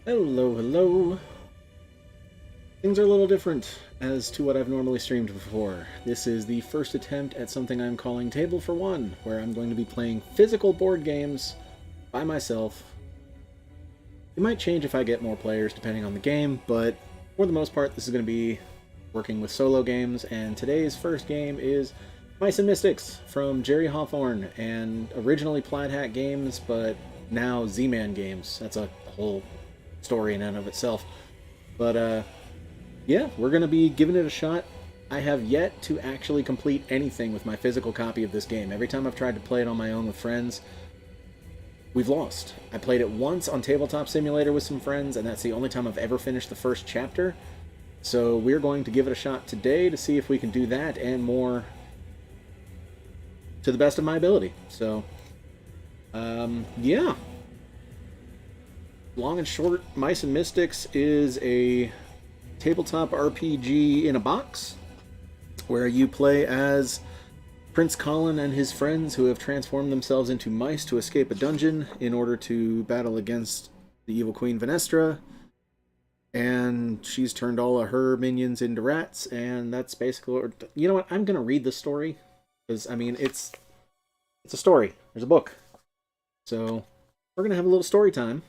Hello, hello. Things are a little different as to what I've normally streamed before. This is the first attempt at something I'm calling Table for One, where I'm going to be playing physical board games by myself. It might change if I get more players depending on the game, but for the most part, this is going to be working with solo games, and today's first game is Mice and Mystics from Jerry Hawthorne, and originally Plaid Hat Games, but now Z-Man Games. That's a whole story in and of itself. But yeah, we're going to be giving it a shot. I have yet to actually complete anything with my physical copy of this game. Every time I've tried to play it on my own with friends, we've lost. I played it once on Tabletop Simulator with some friends, and that's the only time I've ever finished the first chapter. So we're going to give it a shot today to see if we can do that and more to the best of my ability. So, yeah. Long and short, Mice and Mystics is a tabletop RPG in a box where you play as Prince Colin and his friends who have transformed themselves into mice to escape a dungeon in order to battle against the evil Queen Venestra. And she's turned all of her minions into rats, and that's basically... You know what? I'm going to read the story, because, I mean, it's a story. There's a book. So, we're going to have a little story time,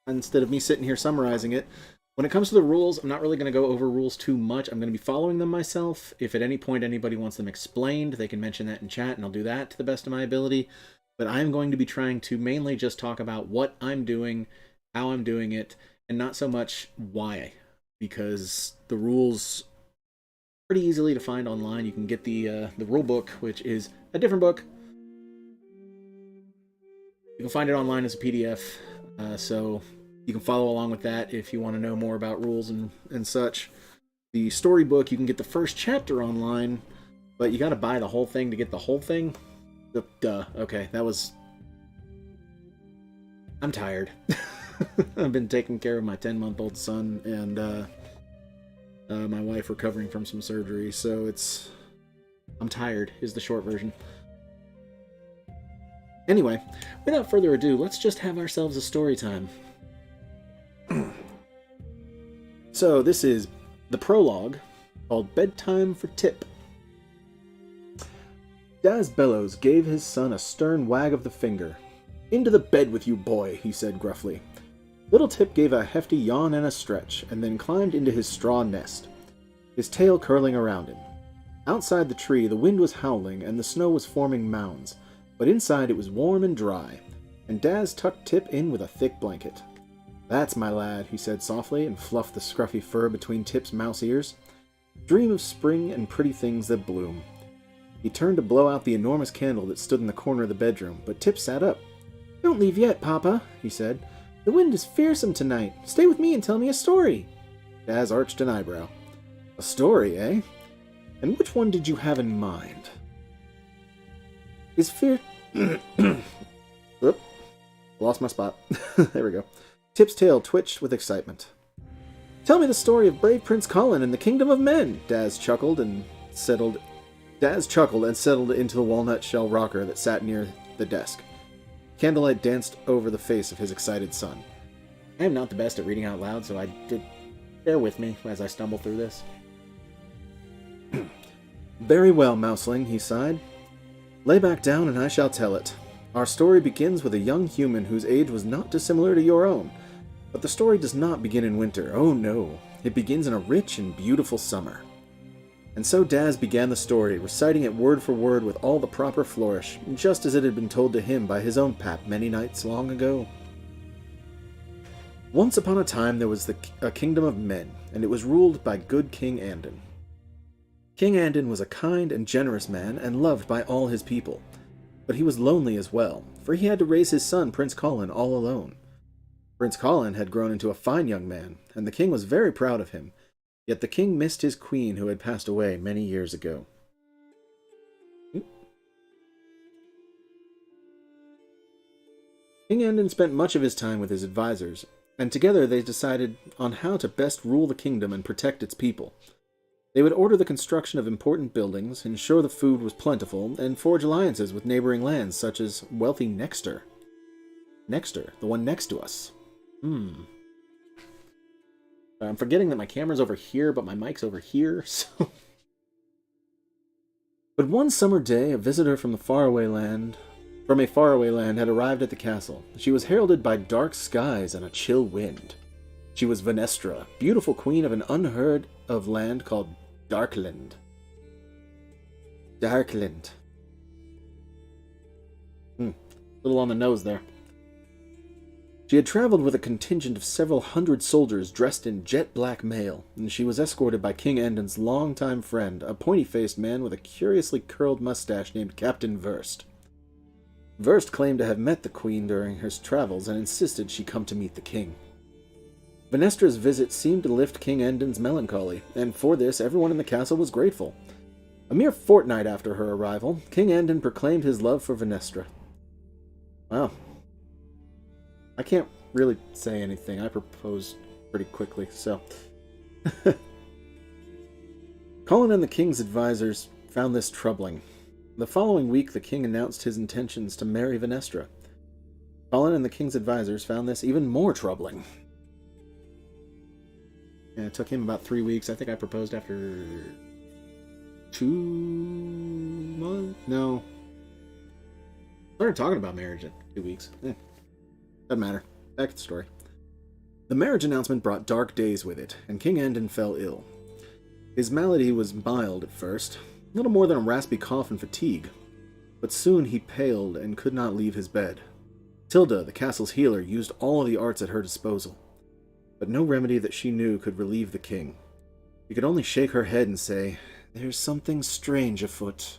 instead of me sitting here summarizing it. When it comes to the rules, I'm not really going to go over rules too much. I'm going to be following them myself. If at any point anybody wants them explained, they can mention that in chat, and I'll do that to the best of my ability. But I'm going to be trying to mainly just talk about what I'm doing, how I'm doing it, and not so much why, because the rules are pretty easily to find online. You can get the rule book, which is a different book. You can find it online as a PDF, so you can follow along with that if you want to know more about rules and such. The storybook, you can get the first chapter online, but you got to buy the whole thing to get the whole thing. Duh. Okay, that was... I'm tired. I've been taking care of my 10-month-old son and my wife recovering from some surgery, so it's... I'm tired, is the short version. Anyway, without further ado, let's just have ourselves a story time. So, this is the prologue, called Bedtime for Tip. Daz Bellows gave his son a stern wag of the finger. "Into the bed with you, boy," he said gruffly. Little Tip gave a hefty yawn and a stretch, and then climbed into his straw nest, his tail curling around him. Outside the tree, the wind was howling, and the snow was forming mounds, but inside it was warm and dry, and Daz tucked Tip in with a thick blanket. "That's my lad," he said softly, and fluffed the scruffy fur between Tip's mouse ears. "Dream of spring and pretty things that bloom." He turned to blow out the enormous candle that stood in the corner of the bedroom, but Tip sat up. "Don't leave yet, Papa," he said. "The wind is fearsome tonight. Stay with me and tell me a story." Daz arched an eyebrow. "A story, eh? And which one did you have in mind?" "Is fear..." Oop. Lost my spot. There we go. Tip's tail twitched with excitement. "Tell me the story of brave Prince Colin and the kingdom of men," Daz chuckled and settled into the walnut shell rocker that sat near the desk. Candlelight danced over the face of his excited son. I am not the best at reading out loud, so bear with me as I stumble through this. "Very well, Mouseling," he sighed. "Lay back down and I shall tell it. Our story begins with a young human whose age was not dissimilar to your own. But the story does not begin in winter. Oh no, it begins in a rich and beautiful summer." And so Daz began the story, reciting it word for word with all the proper flourish, just as it had been told to him by his own pap many nights long ago. Once upon a time there was a kingdom of men, and it was ruled by good King Andon. King Andon was a kind and generous man, and loved by all his people. But he was lonely as well, for he had to raise his son Prince Colin all alone. Prince Colin had grown into a fine young man, and the king was very proud of him. Yet the king missed his queen who had passed away many years ago. King Andon spent much of his time with his advisors, and together they decided on how to best rule the kingdom and protect its people. They would order the construction of important buildings, ensure the food was plentiful, and forge alliances with neighboring lands such as wealthy Nexter. Nexter, the one next to us. I'm forgetting that my camera's over here, but my mic's over here, so... But one summer day, a visitor from a faraway land had arrived at the castle. She was heralded by dark skies and a chill wind. She was Venestra, beautiful queen of an unheard of land called Darkland. Darkland. Little on the nose there. She had traveled with a contingent of several hundred soldiers dressed in jet-black mail, and she was escorted by King Andon's longtime friend, a pointy-faced man with a curiously curled mustache named Captain Verst. Verst claimed to have met the queen during her travels and insisted she come to meet the king. Venestra's visit seemed to lift King Andon's melancholy, and for this everyone in the castle was grateful. A mere fortnight after her arrival, King Andon proclaimed his love for Venestra. Wow. I can't really say anything. I proposed pretty quickly, so... Colin and the king's advisors found this troubling. The following week, the king announced his intentions to marry Venestra. Colin and the king's advisors found this even more troubling. And it took him about 3 weeks. I think I proposed after 2 months? No. Started talking about marriage in 2 weeks. Doesn't matter. Back to the story. The marriage announcement brought dark days with it, and King Andon fell ill. His malady was mild at first, little more than a raspy cough and fatigue, but soon he paled and could not leave his bed. Tilda, the castle's healer, used all of the arts at her disposal, but no remedy that she knew could relieve the king. She could only shake her head and say, "There's something strange afoot."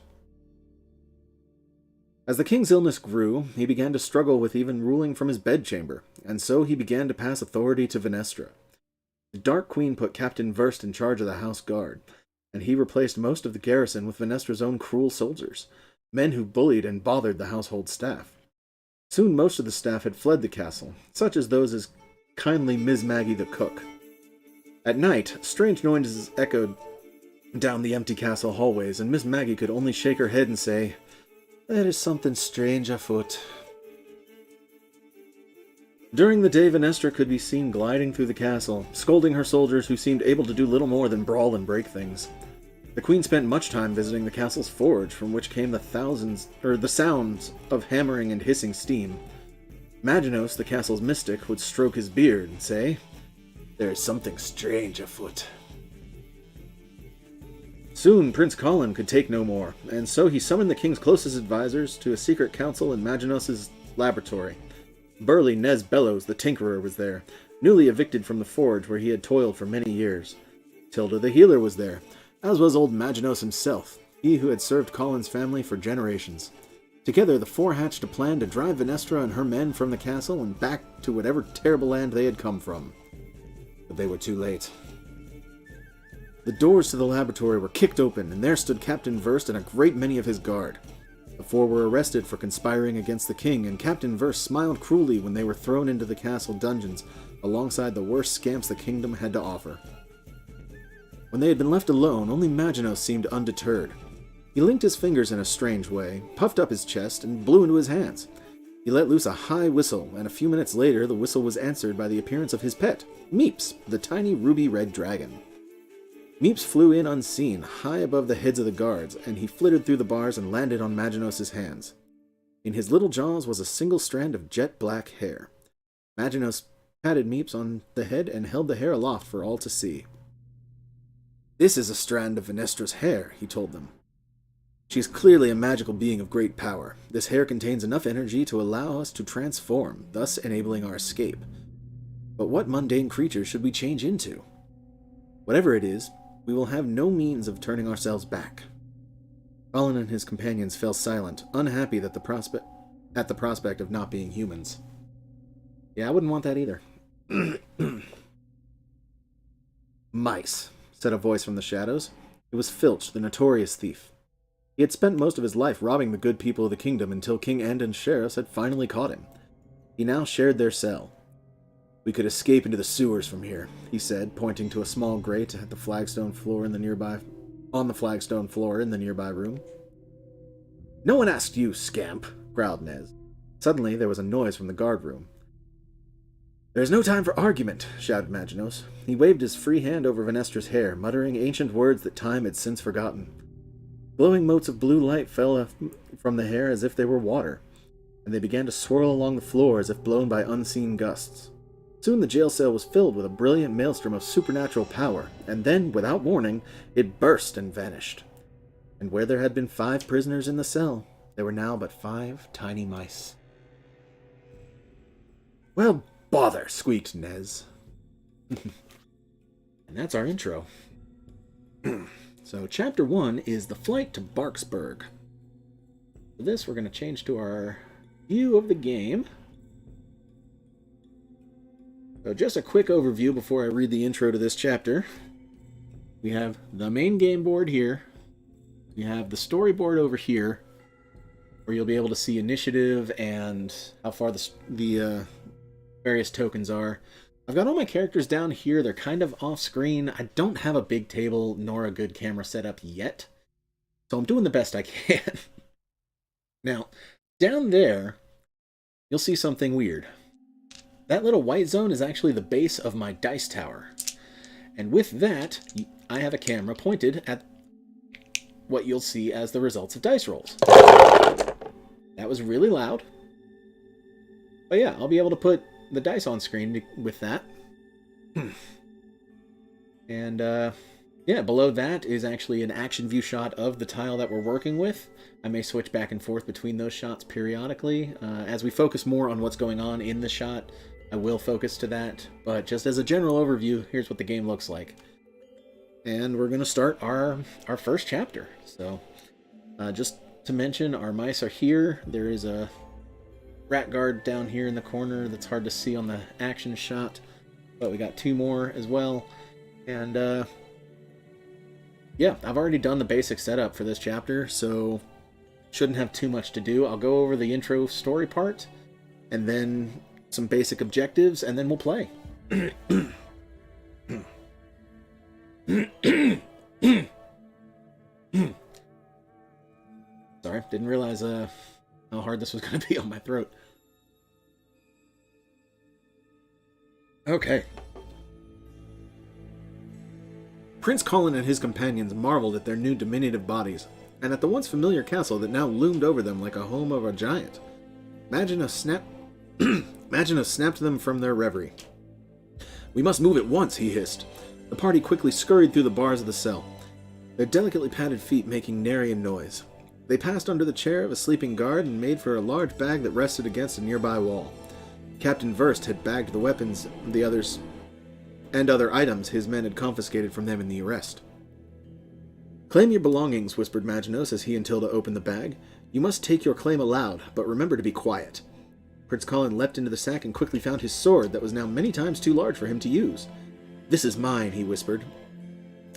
As the king's illness grew, he began to struggle with even ruling from his bedchamber, and so he began to pass authority to Venestra. The Dark Queen put Captain Verst in charge of the house guard, and he replaced most of the garrison with Venestra's own cruel soldiers, men who bullied and bothered the household staff. Soon most of the staff had fled the castle, such as those as kindly Miss Maggie the cook. At night, strange noises echoed down the empty castle hallways, and Miss Maggie could only shake her head and say, "There is something strange afoot." During the day, Venestra could be seen gliding through the castle, scolding her soldiers who seemed able to do little more than brawl and break things. The queen spent much time visiting the castle's forge, from which came the sounds of hammering and hissing steam. Maginot, the castle's mystic, would stroke his beard and say, "There is something strange afoot." Soon Prince Colin could take no more, and so he summoned the king's closest advisors to a secret council in Maginot's laboratory. Burly Nez Bellows, the tinkerer, was there, newly evicted from the forge where he had toiled for many years. Tilda the healer was there, as was old Maginot himself, he who had served Colin's family for generations. Together, the four hatched a plan to drive Venestra and her men from the castle and back to whatever terrible land they had come from. But they were too late. The doors to the laboratory were kicked open, and there stood Captain Verst and a great many of his guard. The four were arrested for conspiring against the king, and Captain Verst smiled cruelly when they were thrown into the castle dungeons alongside the worst scamps the kingdom had to offer. When they had been left alone, only Maginot seemed undeterred. He linked his fingers in a strange way, puffed up his chest, and blew into his hands. He let loose a high whistle, and a few minutes later the whistle was answered by the appearance of his pet, Meeps, the tiny ruby-red dragon. Meeps flew in unseen, high above the heads of the guards, and he flitted through the bars and landed on Maginot's hands. In his little jaws was a single strand of jet-black hair. Maginot patted Meeps on the head and held the hair aloft for all to see. "This is a strand of Venestra's hair," he told them. "She is clearly a magical being of great power. This hair contains enough energy to allow us to transform, thus enabling our escape. But what mundane creature should we change into? Whatever it is, we will have no means of turning ourselves back." Colin and his companions fell silent, unhappy at the prospect of not being humans. Yeah, I wouldn't want that either. "Mice," said a voice from the shadows. It was Filch, the notorious thief. He had spent most of his life robbing the good people of the kingdom until King Andon's sheriffs had finally caught him. He now shared their cell. "We could escape into the sewers from here," he said, pointing to a small grate at the flagstone floor in the nearby room. "No one asked you, scamp," growled Nez. Suddenly there was a noise from the guard room. "There's no time for argument," shouted Maginot. He waved his free hand over Venestra's hair, muttering ancient words that time had since forgotten. Glowing motes of blue light fell from the hair as if they were water, and they began to swirl along the floor as if blown by unseen gusts. Soon the jail cell was filled with a brilliant maelstrom of supernatural power, and then, without warning, it burst and vanished. And where there had been 5 prisoners in the cell, there were now but 5 tiny mice. "Well, bother," squeaked Nez. And that's our intro. So, Chapter 1 is the flight to Barksburg. For this, we're going to change to our view of the game. So, just a quick overview before I read the intro to this chapter. We have the main game board here. We have the storyboard over here, where you'll be able to see initiative and how far the various tokens are. I've got all my characters down here. They're kind of off screen. I don't have a big table nor a good camera setup yet, so I'm doing the best I can. Now, down there, you'll see something weird. That little white zone is actually the base of my dice tower. And with that, I have a camera pointed at what you'll see as the results of dice rolls. That was really loud. But yeah, I'll be able to put the dice on screen with that. And yeah, below that is actually an action view shot of the tile that we're working with. I may switch back and forth between those shots periodically. As we focus more on what's going on in the shot, I will focus to that. But just as a general overview, here's what the game looks like. And we're going to start our first chapter. So, just to mention, our mice are here. There is a rat guard down here in the corner that's hard to see on the action shot. But we got 2 more as well. And, yeah, I've already done the basic setup for this chapter, so shouldn't have too much to do. I'll go over the intro story part, and then some basic objectives, and then we'll play. Sorry, didn't realize how hard this was going to be on my throat. Okay. Prince Colin and his companions marveled at their new diminutive bodies, and at the once familiar castle that now loomed over them like a home of a giant. Maginot snapped them from their reverie. "We must move at once," he hissed. The party quickly scurried through the bars of the cell, their delicately padded feet making nary a noise. They passed under the chair of a sleeping guard and made for a large bag that rested against a nearby wall. Captain Verst had bagged the weapons and other items his men had confiscated from them in the arrest. "Claim your belongings," whispered Maginot as he and Tilda opened the bag. "You must take your claim aloud, but remember to be quiet." Prince Colin leapt into the sack and quickly found his sword that was now many times too large for him to use. "This is mine," he whispered,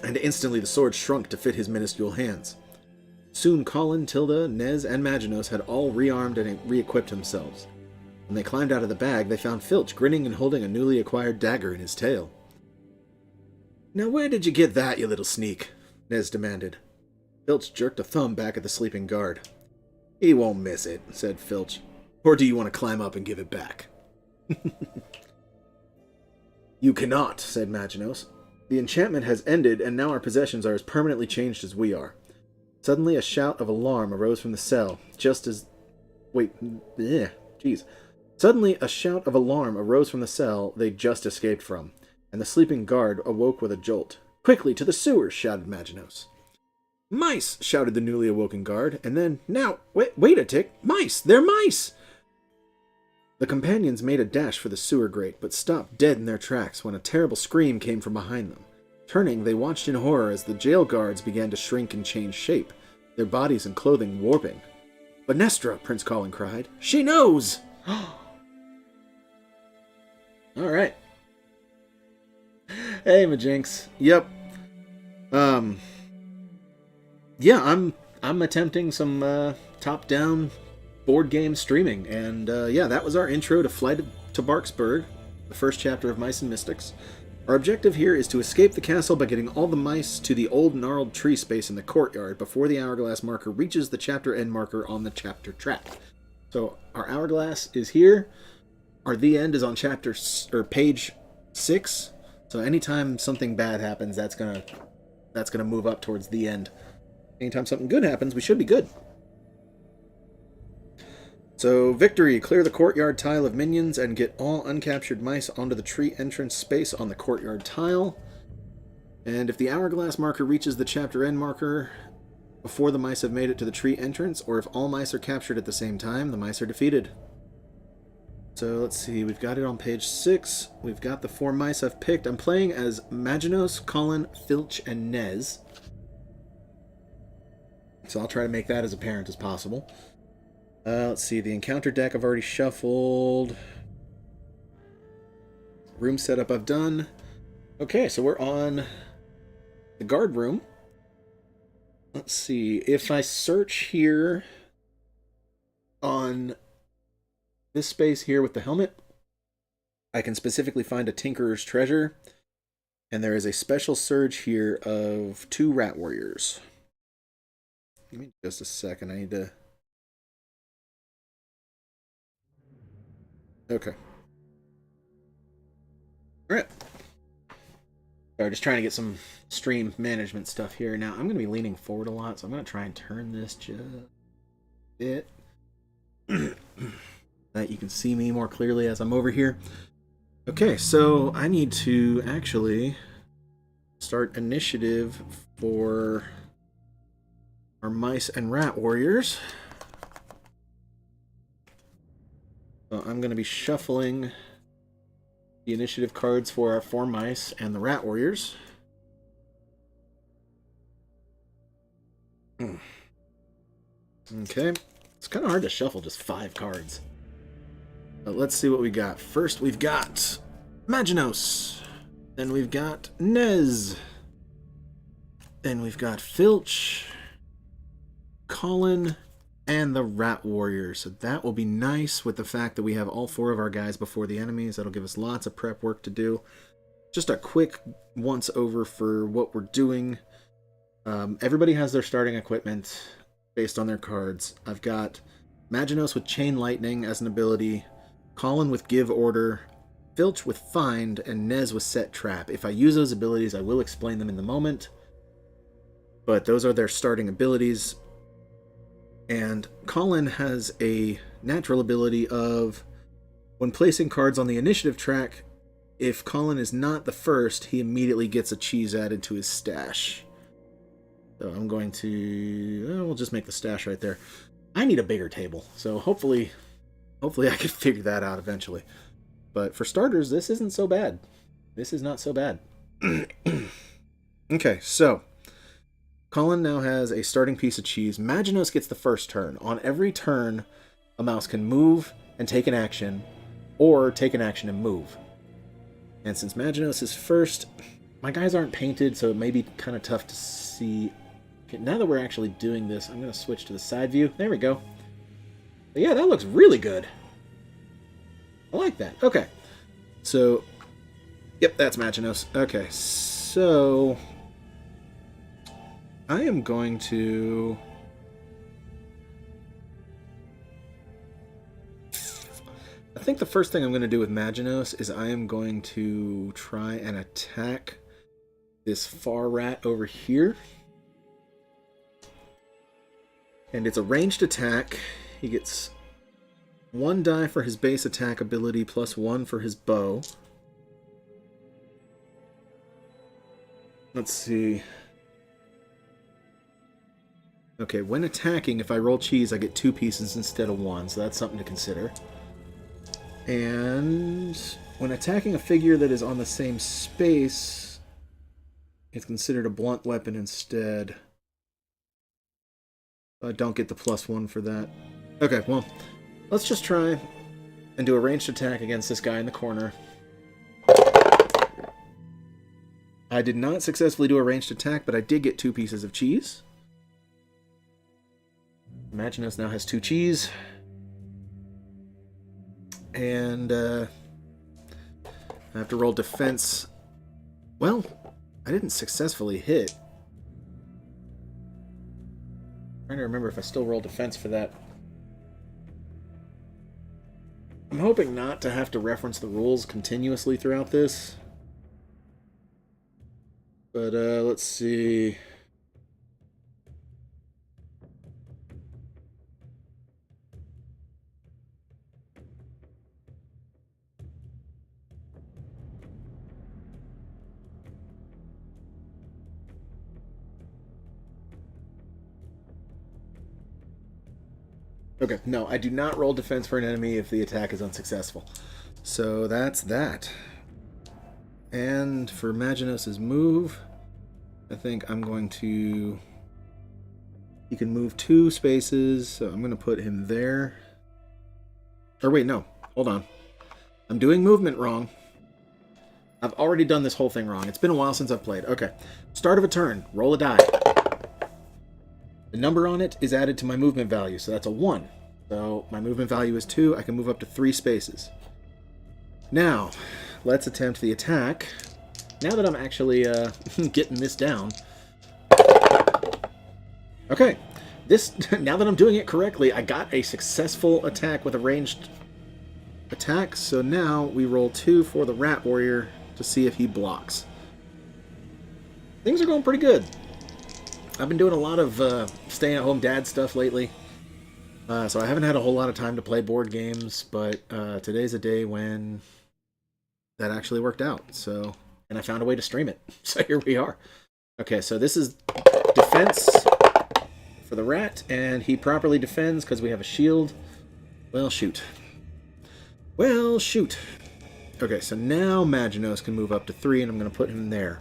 and instantly the sword shrunk to fit his minuscule hands. Soon Colin, Tilda, Nez, and Maginot had all rearmed and re-equipped themselves. When they climbed out of the bag, they found Filch grinning and holding a newly acquired dagger in his tail. "Now where did you get that, you little sneak?" Nez demanded. Filch jerked a thumb back at the sleeping guard. "He won't miss it," said Filch. "Or do you want to climb up and give it back?" "You cannot," said Maginot. "The enchantment has ended, and now our possessions are as permanently changed as we are." Suddenly a shout of alarm arose from the cell, Suddenly a shout of alarm arose from the cell they'd just escaped from, and the sleeping guard awoke with a jolt. "Quickly, to the sewers!" shouted Maginot. "Mice!" shouted the newly awoken guard, and then, "Now, wait a tick! Mice! They're mice!" The companions made a dash for the sewer grate, but stopped dead in their tracks when a terrible scream came from behind them. Turning, they watched in horror as the jail guards began to shrink and change shape, their bodies and clothing warping. "Venestra!" Prince Colin cried. "She knows!" Alright. Hey, Majinx. Yep. Yeah, I'm attempting some top-down board game streaming, and yeah, that was our intro to Flight to Barksburg, the first chapter of Mice and Mystics. Our objective here is to escape the castle by getting all the mice to the old gnarled tree space in the courtyard before the hourglass marker reaches the chapter end marker on the chapter track. So our hourglass is here. our the end is on or page 6. So anytime something bad happens, that's gonna move up towards the end. Anytime something good happens, we should be good. So, victory. Clear the courtyard tile of minions and get all uncaptured mice onto the tree entrance space on the courtyard tile. And if the hourglass marker reaches the chapter end marker before the mice have made it to the tree entrance, or if all mice are captured at the same time, the mice are defeated. So, let's see. We've got it on page 6. We've got the 4 mice I've picked. I'm playing as Maginos, Colin, Filch, and Nez. So I'll try to make that as apparent as possible. Let's see, the encounter deck I've already shuffled. Room setup I've done. Okay, so we're on the guard room. Let's see, if I search here on this space here with the helmet, I can specifically find a Tinkerer's Treasure, and there is a special surge here of 2 Rat Warriors. Give me just a second, I need to... Okay. Alright. Sorry, just trying to get some stream management stuff here. Now, I'm going to be leaning forward a lot, so I'm going to try and turn this just a bit. That you can see me more clearly as I'm over here. Okay, so I need to actually start initiative for our mice and rat warriors. So I'm going to be shuffling the initiative cards for our 4 mice and the rat warriors. Okay. It's kind of hard to shuffle just 5 cards. But let's see what we got. First, we've got Maginos. Then we've got Nez. Then we've got Filch, Colin, and the Rat Warrior. So that will be nice with the fact that we have all 4 of our guys before the enemies. That'll give us lots of prep work to do. Just a quick once over for what we're doing. Everybody has their starting equipment based on their cards. I've got Maginos with Chain Lightning as an ability, Colin with Give Order, Filch with Find, and Nez with Set Trap. If I use those abilities, I will explain them in the moment. But those are their starting abilities. And Colin has a natural ability of, when placing cards on the initiative track, if Colin is not the first, he immediately gets a cheese added to his stash. So I'm going to... we'll just make the stash right there. I need a bigger table, so hopefully I can figure that out eventually. But for starters, this isn't so bad. This is not so bad. Okay, so Colin now has a starting piece of cheese. Maginos gets the first turn. On every turn, a mouse can move and take an action, or take an action and move. And since Maginos is first, my guys aren't painted, so it may be kind of tough to see. Okay, now that we're actually doing this, I'm going to switch to the side view. There we go. But yeah, that looks really good. I like that. Okay. So, yep, that's Maginos. Okay, so I am going to... I think the first thing I'm going to do with Maginos is I am going to try and attack this far rat over here. And it's a ranged attack. He gets 1 die for his base attack ability plus 1 for his bow. Let's see. Okay, when attacking, if I roll cheese, I get 2 pieces instead of 1, so that's something to consider. And when attacking a figure that is on the same space, it's considered a blunt weapon instead. I don't get the plus 1 for that. Okay, well, let's just try and do a ranged attack against this guy in the corner. I did not successfully do a ranged attack, but I did get 2 pieces of cheese. Maginos now has 2 cheese. And I have to roll defense. Well, I didn't successfully hit. I'm trying to remember if I still roll defense for that. I'm hoping not to have to reference the rules continuously throughout this. But let's see. Okay, no, I do not roll defense for an enemy if the attack is unsuccessful. So that's that. And for Maginus' move, I think I'm going to... He can move 2 spaces, so I'm going to put him there. Or wait, no. Hold on. I'm doing movement wrong. I've already done this whole thing wrong. It's been a while since I've played. Okay. Start of a turn. Roll a die. The number on it is added to my movement value, so that's a 1. So my movement value is 2. I can move up to 3 spaces. Now, let's attempt the attack. Now that I'm actually getting this down. Okay. Now that I'm doing it correctly, I got a successful attack with a ranged attack. So now we roll 2 for the Rat Warrior to see if he blocks. Things are going pretty good. I've been doing a lot of stay-at-home dad stuff lately, so I haven't had a whole lot of time to play board games, but today's a day when that actually worked out, so, and I found a way to stream it, so here we are. Okay, so this is defense for the rat, and he properly defends because we have a shield. Well, shoot. Well, shoot. Okay, so now Maginus can move up to 3, and I'm going to put him there.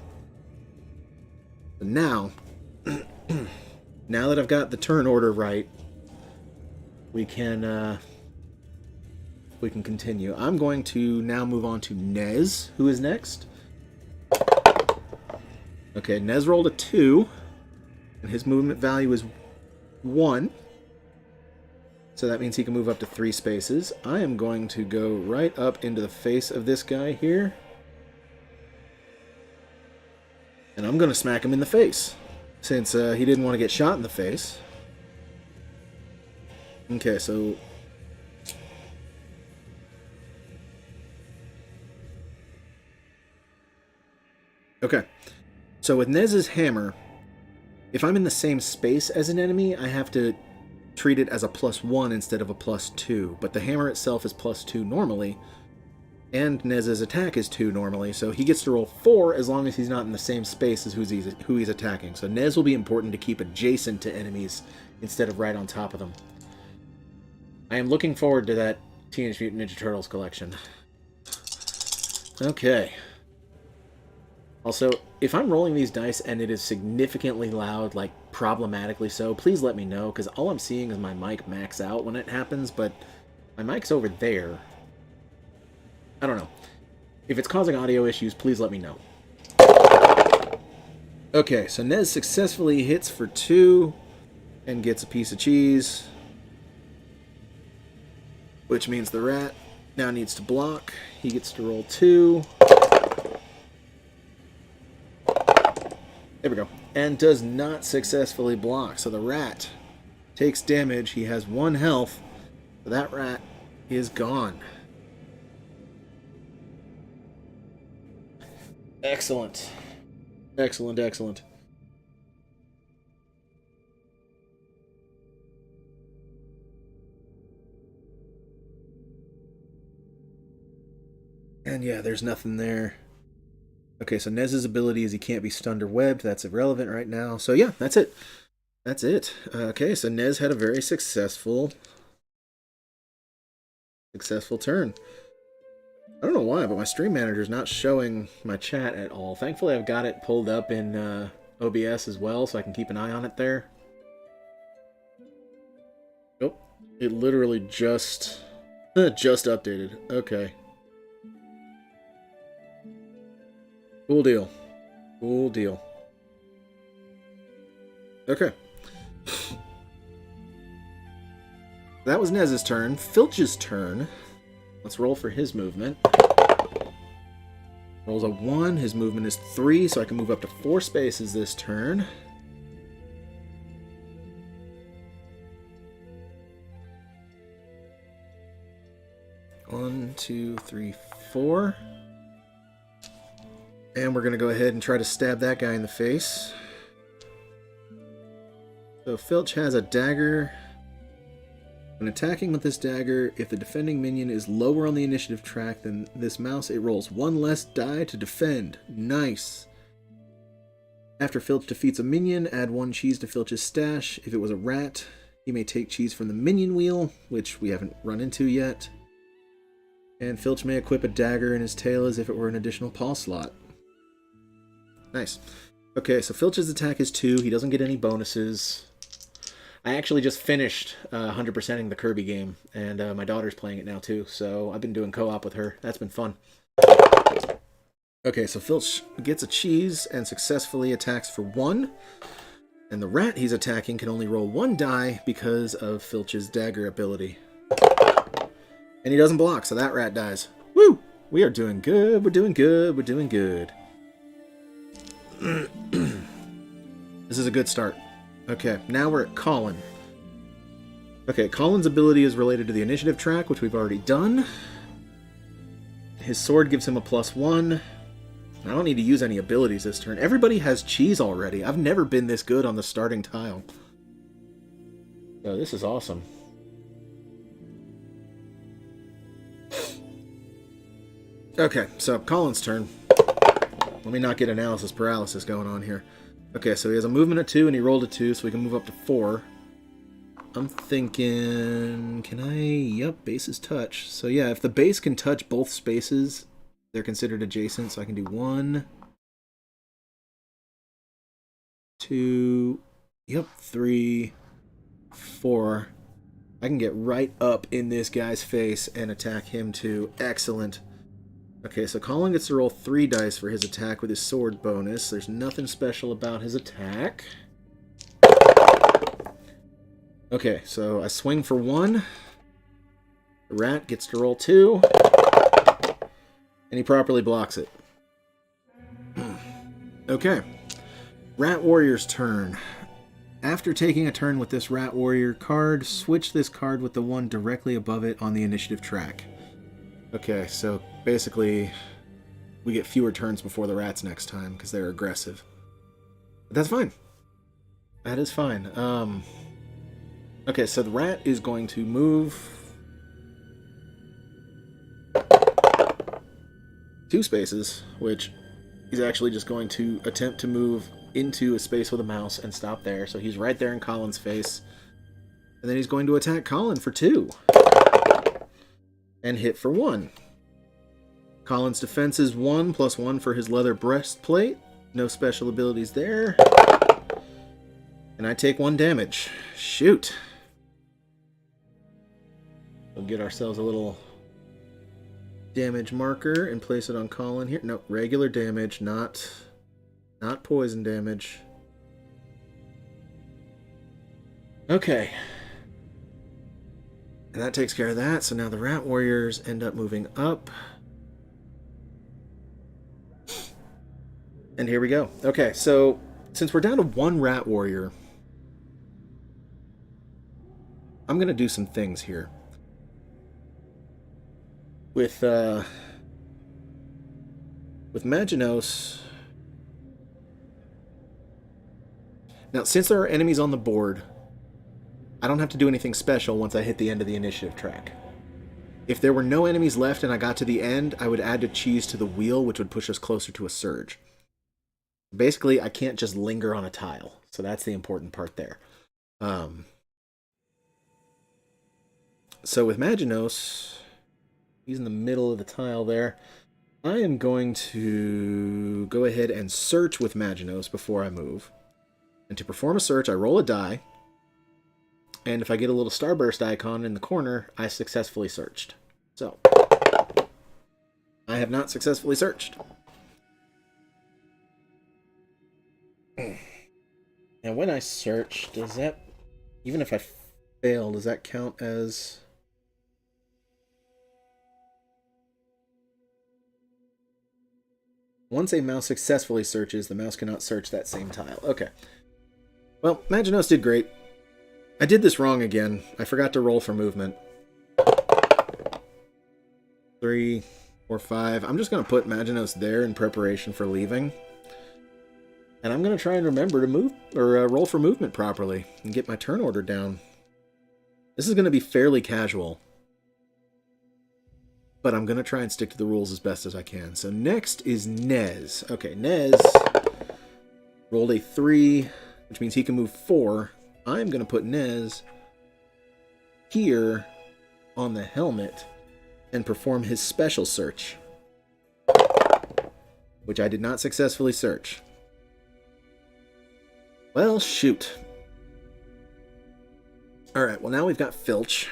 So now... now that I've got the turn order right, we can continue. I'm going to now move on to Nez, who is next. Okay, Nez rolled a 2, and his movement value is 1. So that means he can move up to 3 spaces. I am going to go right up into the face of this guy here. And I'm going to smack him in the face, since he didn't want to get shot in the face. Okay, so... Okay. So with Nez's hammer, if I'm in the same space as an enemy, I have to treat it as a +1 instead of a +2. But the hammer itself is +2 normally, and Nez's attack is 2 normally, so he gets to roll 4 as long as he's not in the same space as who he's attacking. So Nez will be important to keep adjacent to enemies instead of right on top of them. I am looking forward to that Teenage Mutant Ninja Turtles collection. Okay. Also, if I'm rolling these dice and it is significantly loud, like problematically so, please let me know, because all I'm seeing is my mic max out when it happens, but my mic's over there. I don't know. If it's causing audio issues, please let me know. Okay, so Nez successfully hits for 2 and gets a piece of cheese, which means the rat now needs to block. He gets to roll 2. There we go. And does not successfully block. So the rat takes damage. He has 1 health. So that rat is gone. Excellent. Excellent, excellent. And yeah, there's nothing there. Okay, so Nez's ability is he can't be stunned or webbed. That's irrelevant right now. So yeah, that's it. That's it. Okay, so Nez had a very successful turn. I don't know why, but my stream manager is not showing my chat at all. Thankfully, I've got it pulled up in OBS as well, so I can keep an eye on it there. Oh, it literally just updated. Okay. Cool deal. Cool deal. Okay. That was Nez's turn. Filch's turn. Let's roll for his movement. Rolls a 1. His movement is 3, so I can move up to 4 spaces this turn. 1, 2, 3, 4. And we're going to go ahead and try to stab that guy in the face. So Filch has a dagger. When attacking with this dagger, if the defending minion is lower on the initiative track than this mouse, it rolls 1 less die to defend. Nice. After Filch defeats a minion, add 1 cheese to Filch's stash. If it was a rat, he may take cheese from the minion wheel, which we haven't run into yet. And Filch may equip a dagger in his tail as if it were an additional paw slot. Nice. Okay, so Filch's attack is 2. He doesn't get any bonuses. I actually just finished 100%ing the Kirby game, and my daughter's playing it now too, so I've been doing co-op with her. That's been fun. Okay, so Filch gets a cheese and successfully attacks for 1, and the rat he's attacking can only roll 1 die because of Filch's dagger ability. And he doesn't block, so that rat dies. Woo! We are doing good, we're doing good, we're doing good. This is a good start. Okay, now we're at Colin. Okay, Colin's ability is related to the initiative track, which we've already done. His sword gives him a +1. I don't need to use any abilities this turn. Everybody has cheese already. I've never been this good on the starting tile. Oh, this is awesome. Okay, so Colin's turn. Let me not get analysis paralysis going on here. Okay, so he has a movement of 2, and he rolled a 2, so we can move up to 4. I'm thinking... Can I... Yep, bases touch. So yeah, if the base can touch both spaces, they're considered adjacent, so I can do 1, 2... Yep, 3, 4. I can get right up in this guy's face and attack him too. Excellent. Okay, so Colin gets to roll 3 dice for his attack with his sword bonus. There's nothing special about his attack. Okay, so I swing for 1. The rat gets to roll 2. And he properly blocks it. Okay. Rat Warrior's turn. After taking a turn with this Rat Warrior card, switch this card with the one directly above it on the initiative track. Okay, so basically, we get fewer turns before the rats next time, because they're aggressive. But that's fine. That is fine. Okay, so the rat is going to move 2 spaces, which he's actually just going to attempt to move into a space with a mouse and stop there. So he's right there in Colin's face. And then he's going to attack Colin for 2. And hit for 1. Colin's defense is 1 + 1 for his leather breastplate. No special abilities there. And I take 1 damage. Shoot. We'll get ourselves a little damage marker and place it on Colin here. No, regular damage, not poison damage. Okay. And that takes care of that, so now the Rat Warriors end up moving up. And here we go. Okay, so since we're down to 1 Rat Warrior, I'm going to do some things here. With Maginos... Now, since there are enemies on the board, I don't have to do anything special once I hit the end of the initiative track. If there were no enemies left and I got to the end, I would add a cheese to the wheel, which would push us closer to a surge. Basically, I can't just linger on a tile, so that's the important part there. So with Maginos, he's in the middle of the tile there. I am going to go ahead and search with Maginos before I move. And to perform a search, I roll a die. And if I get a little starburst icon in the corner, I successfully searched. So, I have not successfully searched. Now when I search, does that, even if I fail, does that count as... Once a mouse successfully searches, the mouse cannot search that same tile. Okay. Well, Maginos did great. I did this wrong again. I forgot to roll for movement. 3, 4, 5. I'm just going to put Maginos there in preparation for leaving. And I'm going to try and remember to move, or roll for movement properly, and get my turn order down. This is going to be fairly casual. But I'm going to try and stick to the rules as best as I can. So next is Nez. Okay, Nez rolled a 3, which means he can move 4. I'm going to put Nez here on the helmet and perform his special search, which I did not successfully search. Well, shoot. Alright, well now we've got Filch.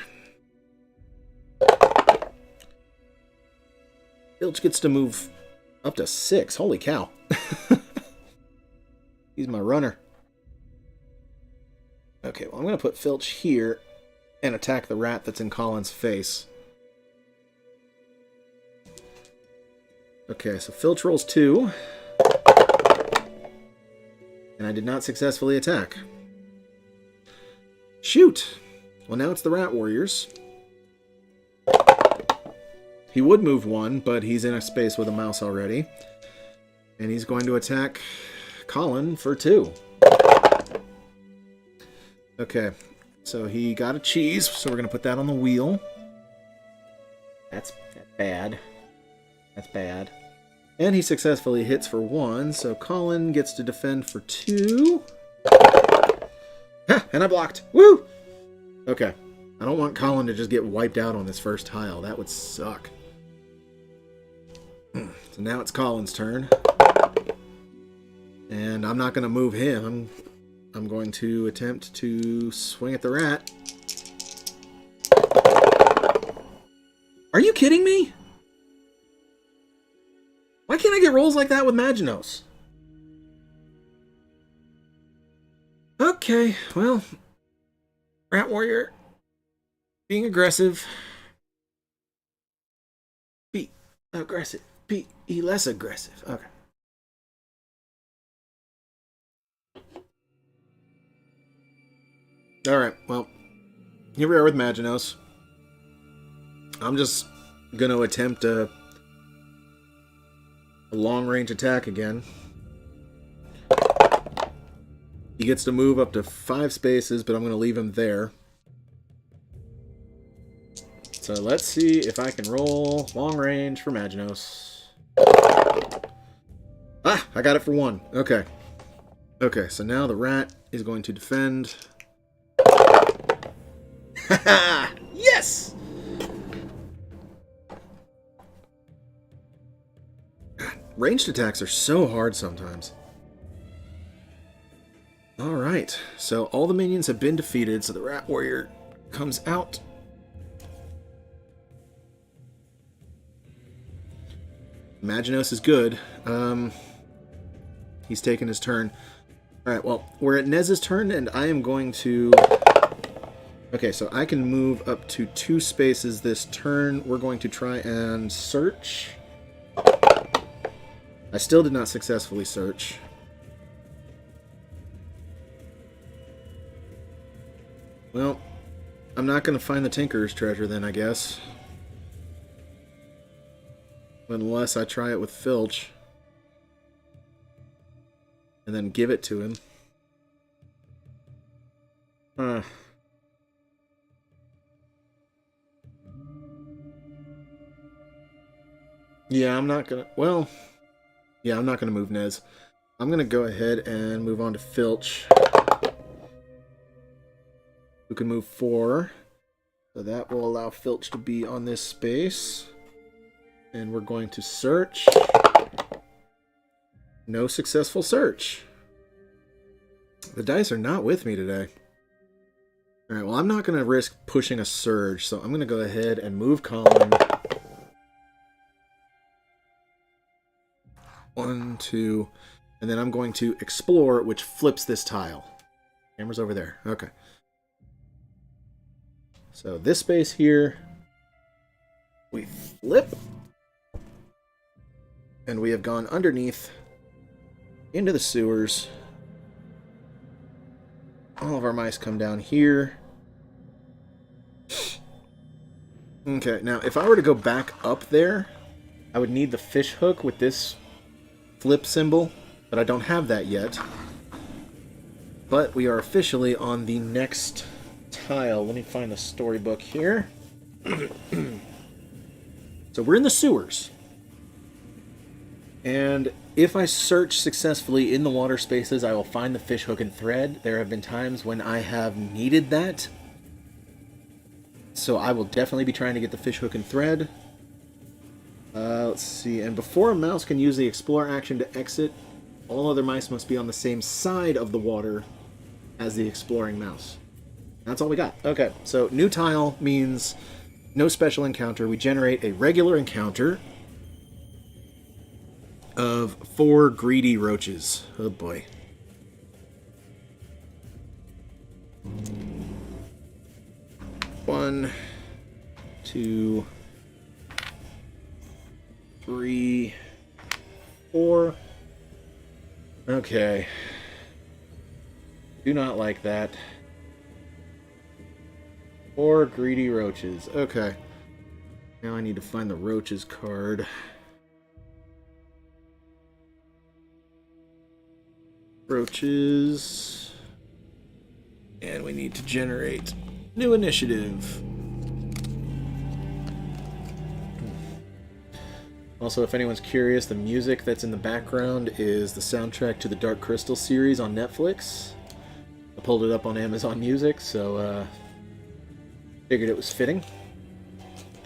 Filch gets to move up to 6. Holy cow. He's my runner. Okay, well I'm going to put Filch here and attack the rat that's in Colin's face. Okay, so Filch rolls 2. And I did not successfully attack. Shoot! Well, now it's the Rat Warriors. He would move 1, but he's in a space with a mouse already. And he's going to attack Colin for 2. Okay, so he got a cheese, so we're going to put that on the wheel. That's bad. That's bad. And he successfully hits for 1, so Colin gets to defend for 2. Ha! And I blocked. Woo! Okay. I don't want Colin to just get wiped out on this first tile. That would suck. So now it's Colin's turn. And I'm not going to move him. I'm going to attempt to swing at the rat. Are you kidding me? Why can't I get rolls like that with Maginos? Okay, well, Rat Warrior being aggressive. Be aggressive. Be less aggressive. Okay. Alright, well, here we are with Maginos. I'm just going to attempt a long-range attack again. He gets to move up to 5 spaces, but I'm going to leave him there. So let's see if I can roll long-range for Maginos. Ah! I got it for 1. Okay. Okay, so now the rat is going to defend. Haha! Yes! Ranged attacks are so hard sometimes. Alright, so all the minions have been defeated, so the Rat Warrior comes out. Maginos is good. He's taken his turn. Alright, well, we're at Nez's turn, and I am going to... Okay, so I can move up to 2 spaces this turn. We're going to try and search. I still did not successfully search. Well, I'm not going to find the Tinkerer's treasure then, I guess. Unless I try it with Filch. And then give it to him. Yeah, I'm not going to... Well... Yeah, I'm not going to move Nez. I'm going to go ahead and move on to Filch, who can move 4. So that will allow Filch to be on this space. And we're going to search. No successful search. The dice are not with me today. Alright, well, I'm not going to risk pushing a surge, so I'm going to go ahead and move Colin. 1, 2, and then I'm going to explore, which flips this tile. Camera's over there. Okay. So this space here, we flip, and we have gone underneath into the sewers. All of our mice come down here. Okay, now if I were to go back up there, I would need the fish hook with this flip symbol, but I don't have that yet. But we are officially on the next tile. Let me find the storybook here. So we're in the sewers. And if I search successfully in the water spaces, I will find the fish hook and thread. There have been times when I have needed that. So I will definitely be trying to get the fish hook and thread. Let's see. And before a mouse can use the explore action to exit, all other mice must be on the same side of the water as the exploring mouse. That's all we got. Okay, so new tile means no special encounter. We generate a regular encounter of 4 greedy roaches. Oh boy. One, 2, 3, 4. Okay. Do not like that. 4 greedy roaches. Okay. Now I need to find the roaches card. Roaches. And we need to generate new initiative. Also, if anyone's curious, the music that's in the background is the soundtrack to the Dark Crystal series on Netflix. I pulled it up on Amazon Music, so figured it was fitting.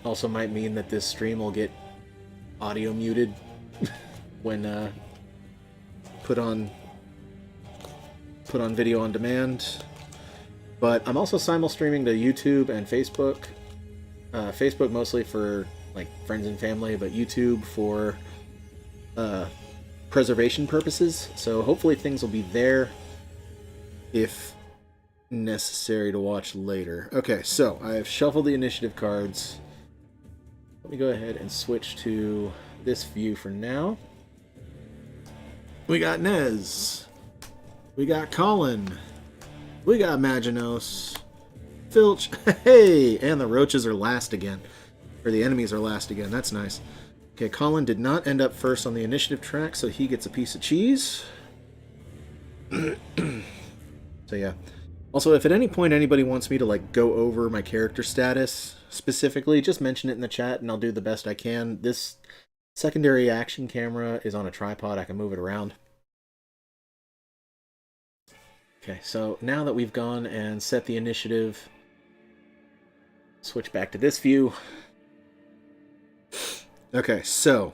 Also might mean that this stream will get audio muted when put on video on demand. But I'm also simul-streaming to YouTube and Facebook. Facebook mostly for like friends and family, but YouTube for preservation purposes. So hopefully things will be there if necessary to watch later. Okay, so I have shuffled the initiative cards. Let me go ahead and switch to this view for now. We got Nez. We got Colin. We got Maginos. Filch. Hey! And the roaches are last again. Or the enemies are last again. That's nice. Okay, Colin did not end up first on the initiative track, so he gets a piece of cheese. So yeah. Also, if at any point anybody wants me to like go over my character status specifically, just mention it in the chat and I'll do the best I can. This secondary action camera is on a tripod. I can move it around. Okay, so now that we've gone and set the initiative, switch back to this view. Okay, so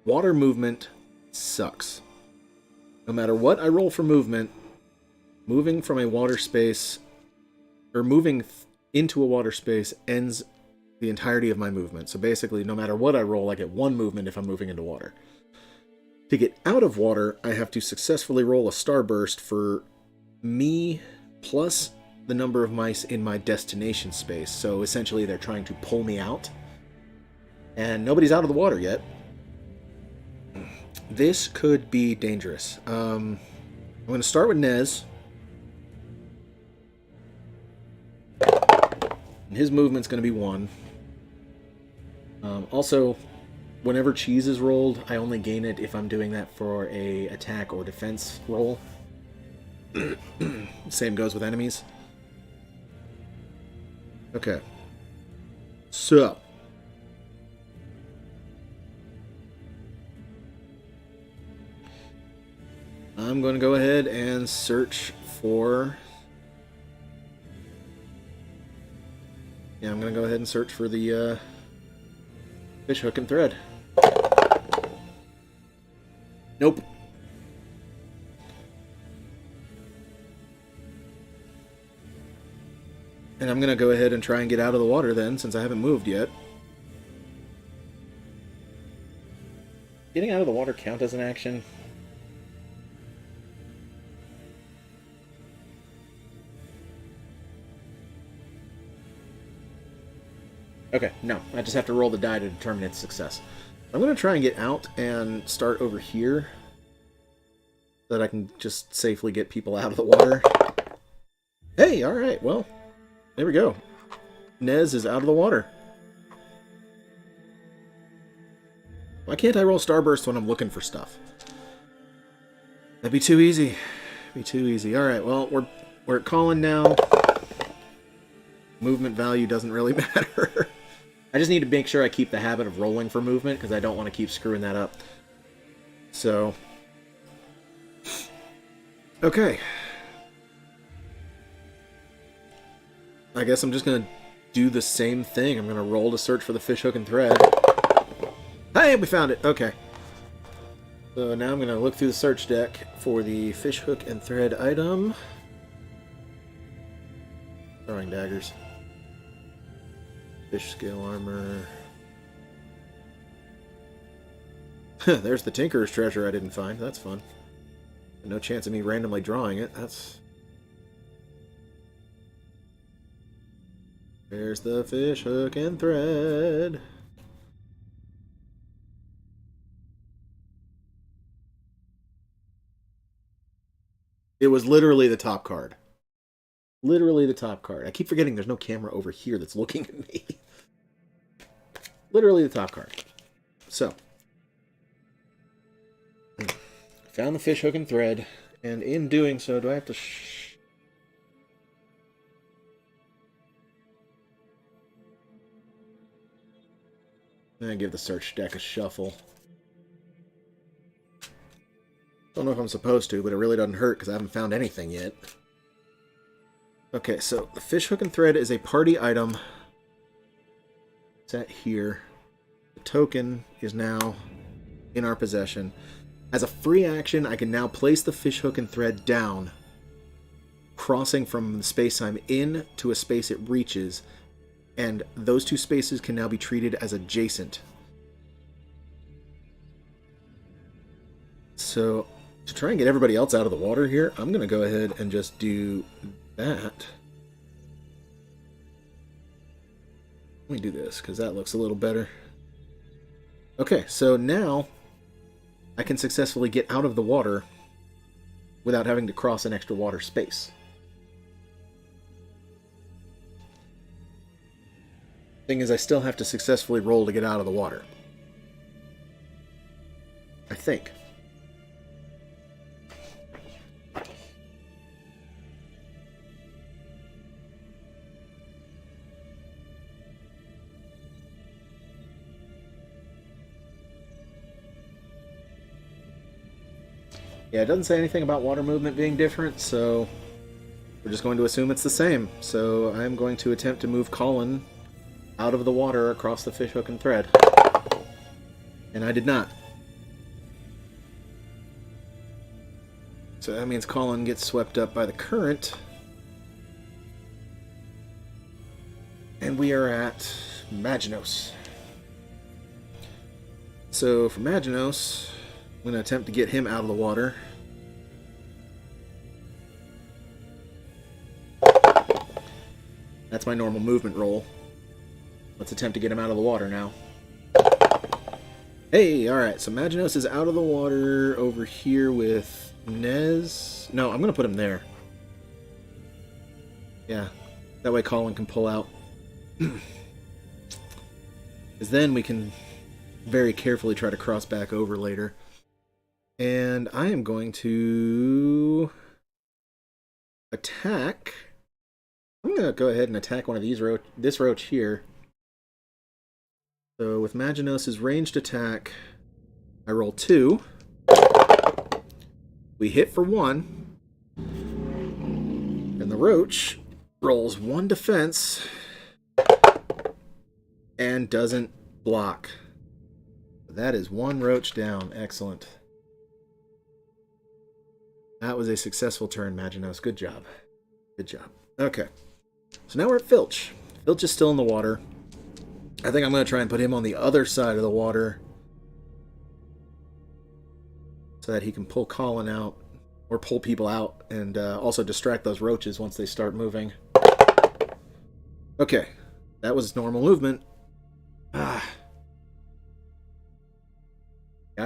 water movement sucks. No matter what I roll for movement, moving from a water space, or moving into a water space ends the entirety of my movement. So basically, no matter what I roll, I get 1 movement if I'm moving into water. To get out of water, I have to successfully roll a starburst for me plus the number of mice in my destination space. So essentially, they're trying to pull me out. And nobody's out of the water yet. This could be dangerous. I'm going to start with Nez. And his movement's going to be 1. Also, whenever cheese is rolled, I only gain it if I'm doing that for a attack or defense roll. Same goes with enemies. Okay. So. I'm going to go ahead and search for... Yeah, I'm going to go ahead and search for the fish hook and thread. Nope. And I'm going to go ahead and try and get out of the water then, since I haven't moved yet. Getting out of the water count as an action? Okay, no. I just have to roll the die to determine its success. I'm going to try and get out and start over here so that I can just safely get people out of the water. Hey, alright, well, there we go. Nez is out of the water. Why can't I roll Starburst when I'm looking for stuff? That'd be too easy. Be too easy. Alright, well, we're at Colin now. Movement value doesn't really matter. I just need to make sure I keep the habit of rolling for movement, because I don't want to keep screwing that up. So... okay. I guess I'm just going to do the same thing. I'm going to roll to search for the fish hook and thread. Hey, we found it! Okay. So now I'm going to look through the search deck for the fish hook and thread item. Throwing daggers. Fish scale armor. There's the Tinkerer's treasure I didn't find. That's fun. No chance of me randomly drawing it. That's... there's the fish hook and thread. It was literally the top card. Literally the top card. I keep forgetting there's no camera over here that's looking at me. Literally the top card. So. Found the fish hook and thread. And in doing so, do I have to... I'm going to give the search deck a shuffle. Don't know if I'm supposed to, but it really doesn't hurt because I haven't found anything yet. Okay, so the fish hook and thread is a party item. It's at here. The token is now in our possession. As a free action, I can now place the fish hook and thread down, crossing from the space I'm in to a space it reaches, and those two spaces can now be treated as adjacent. So, to try and get everybody else out of the water here, I'm going to go ahead and just do that. Let me do this, because that looks a little better. Okay, so now I can successfully get out of the water without having to cross an extra water space. Thing is, I still have to successfully roll to get out of the water. I think. Yeah, it doesn't say anything about water movement being different, so we're just going to assume it's the same. So I'm going to attempt to move Colin out of the water across the fish hook and thread. And I did not. So that means Colin gets swept up by the current. And we are at Maginos. So for Maginos, I'm going to attempt to get him out of the water. That's my normal movement roll. Let's attempt to get him out of the water now. Hey, alright, so Maginos is out of the water over here with Nez. No, I'm going to put him there. Yeah, that way Colin can pull out. Because then we can very carefully try to cross back over later. And I am going to attack. I'm going to go ahead and attack one of these this roach here. So with Maginos' ranged attack, I roll 2. We hit for 1. And the roach rolls 1 defense and doesn't block. That is 1 roach down. Excellent. That was a successful turn, Maginos. Good job. Good job. Okay. So now we're at Filch. Filch is still in the water. I think I'm going to try and put him on the other side of the water so that he can pull Colin out, or pull people out, and also distract those roaches once they start moving. Okay. That was normal movement. Got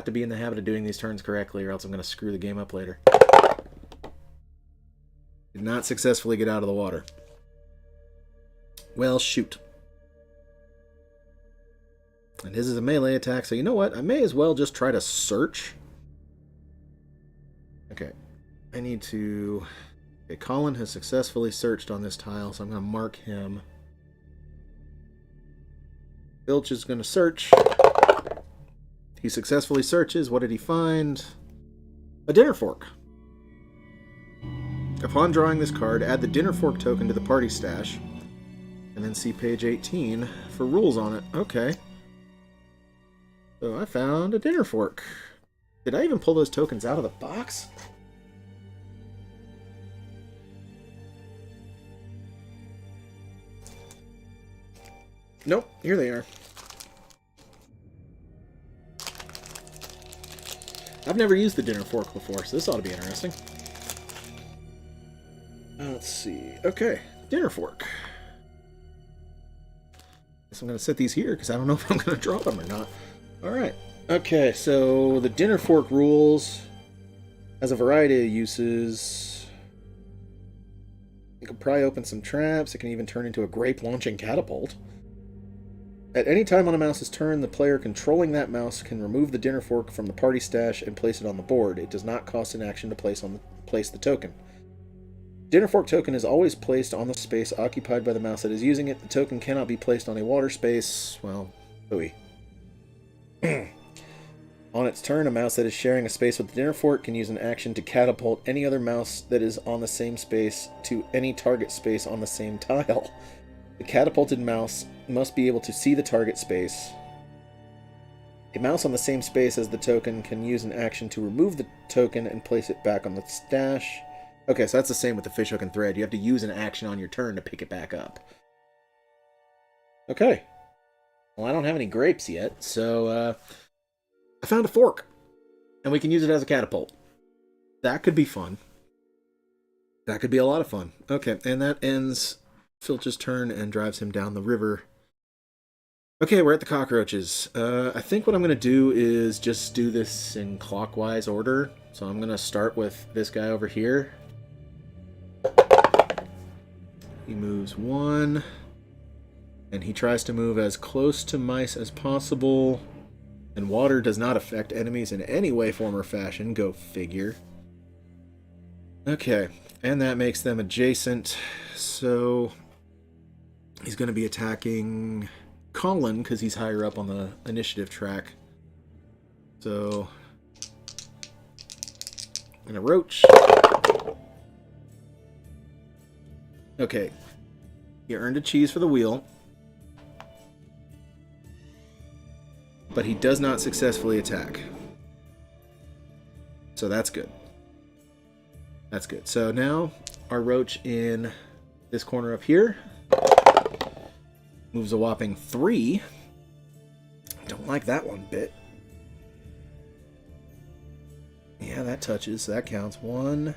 to be in the habit of doing these turns correctly, or else I'm going to screw the game up later. Did not successfully get out of the water. Well, shoot. And his is a melee attack, so you know what? I may as well just try to search. Okay. I need to... Okay, Colin has successfully searched on this tile, so I'm going to mark him. Filch is going to search. He successfully searches. What did he find? A dinner fork. Upon drawing this card, add the dinner fork token to the party stash, and then see page 18 for rules on it. Okay. So I found a dinner fork. Did I even pull those tokens out of the box? Nope, here they are. I've never used the dinner fork before, so this ought to be interesting. Let's see. Okay, dinner fork. Guess I'm going to set these here because I don't know if I'm going to draw them or not. Alright. Okay, so the dinner fork rules has a variety of uses. You can pry open some traps. It can even turn into a grape-launching catapult. At any time on a mouse's turn, the player controlling that mouse can remove the dinner fork from the party stash and place it on the board. It does not cost an action to place the token. Dinner fork token is always placed on the space occupied by the mouse that is using it. The token cannot be placed on a water space. Well, ooey. On its turn, a mouse that is sharing a space with the dinner fork can use an action to catapult any other mouse that is on the same space to any target space on the same tile. The catapulted mouse must be able to see the target space. A mouse on the same space as the token can use an action to remove the token and place it back on the stash. Okay, so that's the same with the fishhook and thread. You have to use an action on your turn to pick it back up. Okay. Well, I don't have any grapes yet, so I found a fork. And we can use it as a catapult. That could be fun. That could be a lot of fun. Okay, and that ends Filch's turn and drives him down the river. Okay, we're at the cockroaches. I think what I'm going to do is just do this in clockwise order. So I'm going to start with this guy over here. He moves 1. And he tries to move as close to mice as possible. And water does not affect enemies in any way, form, or fashion. Go figure. Okay, and that makes them adjacent. So he's going to be attacking Colin because he's higher up on the initiative track. So, and a roach. Okay, he earned a cheese for the wheel, but he does not successfully attack. So that's good. That's good. So now our roach in this corner up here moves a whopping 3. Don't like that one bit. Yeah, that touches. That counts. 1.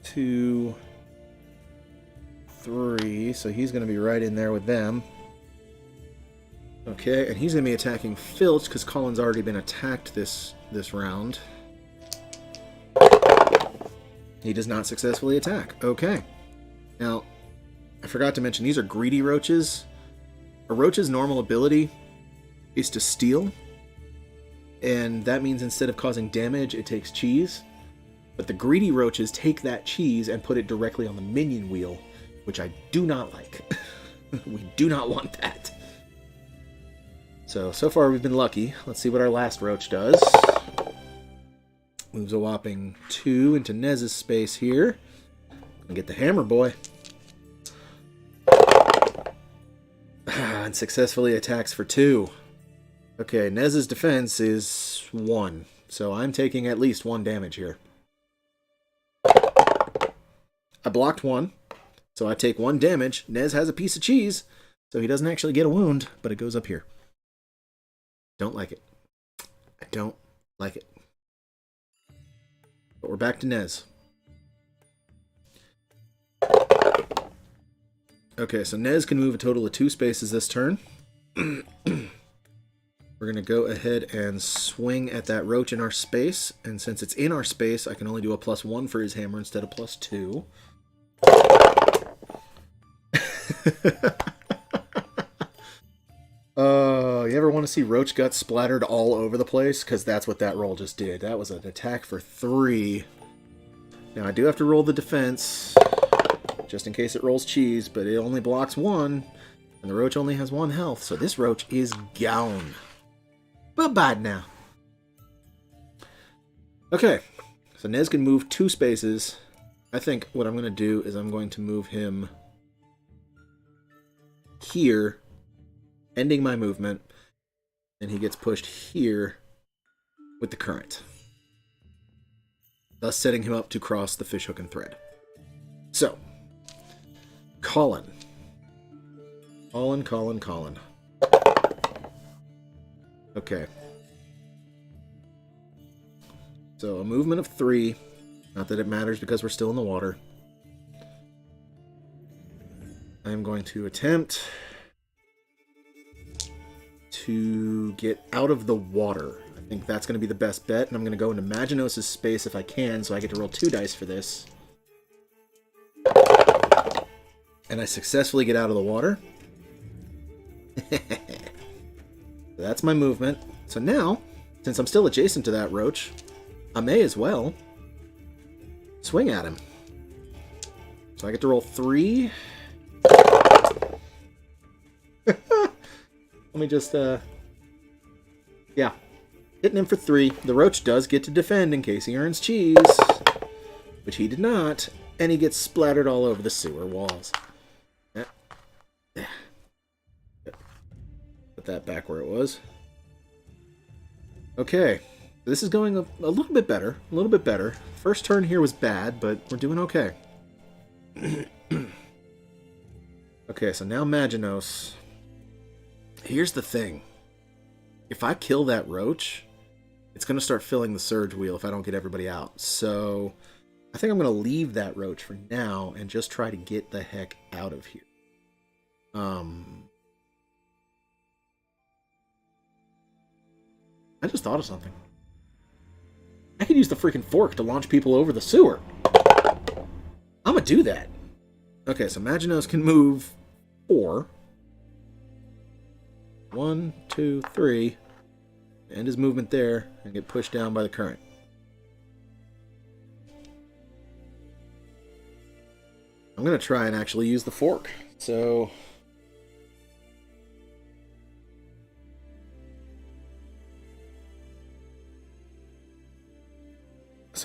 2, 3. So he's going to be right in there with them. Okay, and he's going to be attacking Filch because Colin's already been attacked this round. He does not successfully attack. Okay. Now, I forgot to mention, these are greedy roaches. A roach's normal ability is to steal. And that means instead of causing damage, it takes cheese. But the greedy roaches take that cheese and put it directly on the minion wheel, which I do not like. We do not want that. So far we've been lucky. Let's see what our last roach does. Moves a whopping 2 into Nez's space here. Gonna get the hammer boy. And successfully attacks for 2. Okay, Nez's defense is 1. So I'm taking at least 1 damage here. I blocked 1. So I take 1 damage. Nez has a piece of cheese. So he doesn't actually get a wound, but it goes up here. Don't like it. I don't like it. But we're back to Nez. Okay, so Nez can move a total of 2 spaces this turn. We're going to go ahead and swing at that roach in our space. And since it's in our space, I can only do a +1 for his hammer instead of +2. You ever want to see roach guts splattered all over the place? Because that's what that roll just did. That was an attack for 3. Now, I do have to roll the defense, just in case it rolls cheese, but it only blocks 1, and the roach only has 1 health, so this roach is gone. Bye-bye now. Okay, so Nez can move 2 spaces. I think what I'm going to do is I'm going to move him here, ending my movement, and he gets pushed here with the current, thus setting him up to cross the fishhook and thread. So, Colin. Colin. Okay. So, a movement of 3. Not that it matters because we're still in the water. I'm going to attempt to get out of the water. I think that's going to be the best bet, and I'm going to go into Maginos' space if I can, so I get to roll 2 dice for this. And I successfully get out of the water. That's my movement. So now, since I'm still adjacent to that roach, I may as well swing at him. So I get to roll 3. Let me just, yeah. Hitting him for 3. The roach does get to defend in case he earns cheese, which he did not, and he gets splattered all over the sewer walls. Put that back where it was. Okay. This is going a little bit better. A little bit better. First turn here was bad, but we're doing okay. Okay, so now Maginos. Here's the thing. If I kill that roach, it's going to start filling the surge wheel if I don't get everybody out. So I think I'm going to leave that roach for now and just try to get the heck out of here. I just thought of something. I could use the freaking fork to launch people over the sewer. I'm going to do that. Okay, so Maginos can move 4. 1, 2, 3. End his movement there and get pushed down by the current. I'm going to try and actually use the fork. So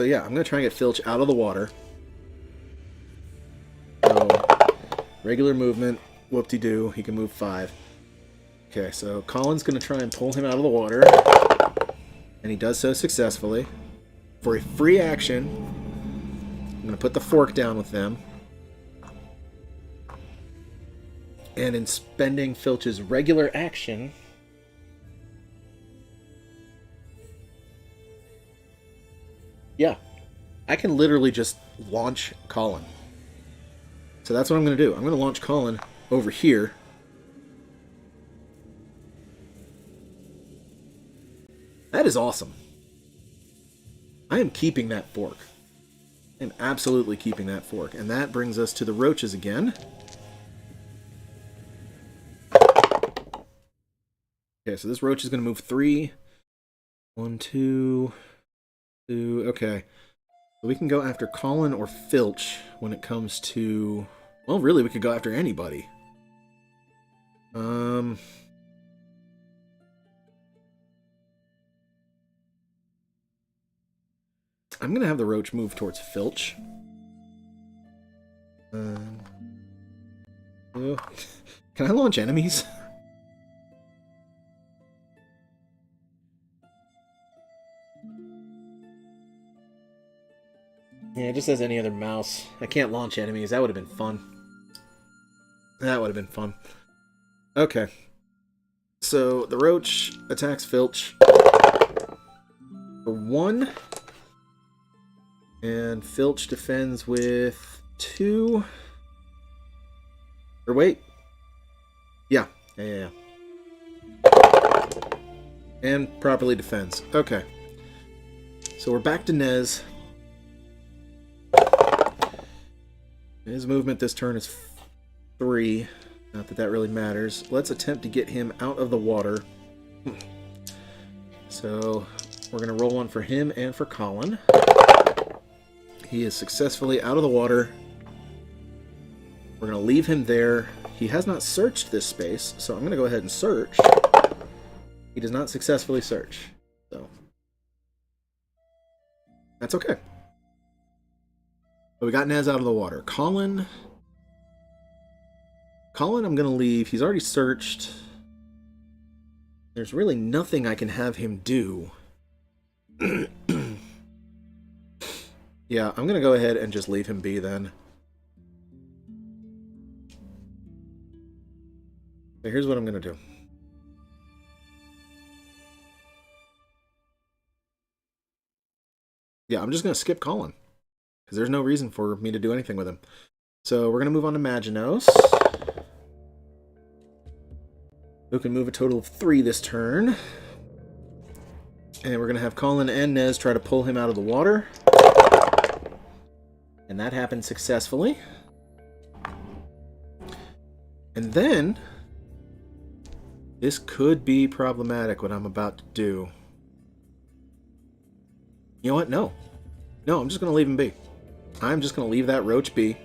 yeah, I'm going to try and get Filch out of the water. So, regular movement, whoop-de-doo, he can move 5. Okay, so Colin's going to try and pull him out of the water. And he does so successfully. For a free action, I'm going to put the fork down with them. And in spending Filch's regular action, yeah, I can literally just launch Colin. So that's what I'm going to do. I'm going to launch Colin over here. That is awesome. I am keeping that fork. I am absolutely keeping that fork. And that brings us to the roaches again. Okay, so this roach is going to move 3. 1, 2, 2. Okay. So we can go after Colin or Filch when it comes to... Well, really, we could go after anybody. I'm going to have the roach move towards Filch. Can I launch enemies? Yeah, just as any other mouse. I can't launch enemies. That would have been fun. That would have been fun. Okay. So, the roach attacks Filch for 1. And Filch defends with 2. Or wait. Yeah. And properly defends. Okay. So we're back to Nez. His movement this turn is 3. Not that that really matters. Let's attempt to get him out of the water. So we're going to roll one for him and for Colin. He is successfully out of the water. We're going to leave him there. He has not searched this space, so I'm going to go ahead and search. He does not successfully search, so that's okay. But we got Nez out of the water. Colin, I'm going to leave. He's already searched. There's really nothing I can have him do. Yeah, I'm going to go ahead and just leave him be then. So here's what I'm going to do. Yeah, I'm just going to skip Colin, because there's no reason for me to do anything with him. So we're going to move on to Maginos, who can move a total of 3 this turn. And we're going to have Colin and Nez try to pull him out of the water. And that happened successfully. And then, this could be problematic, what I'm about to do. You know what? No. No, I'm just going to leave him be. I'm just going to leave that roach be.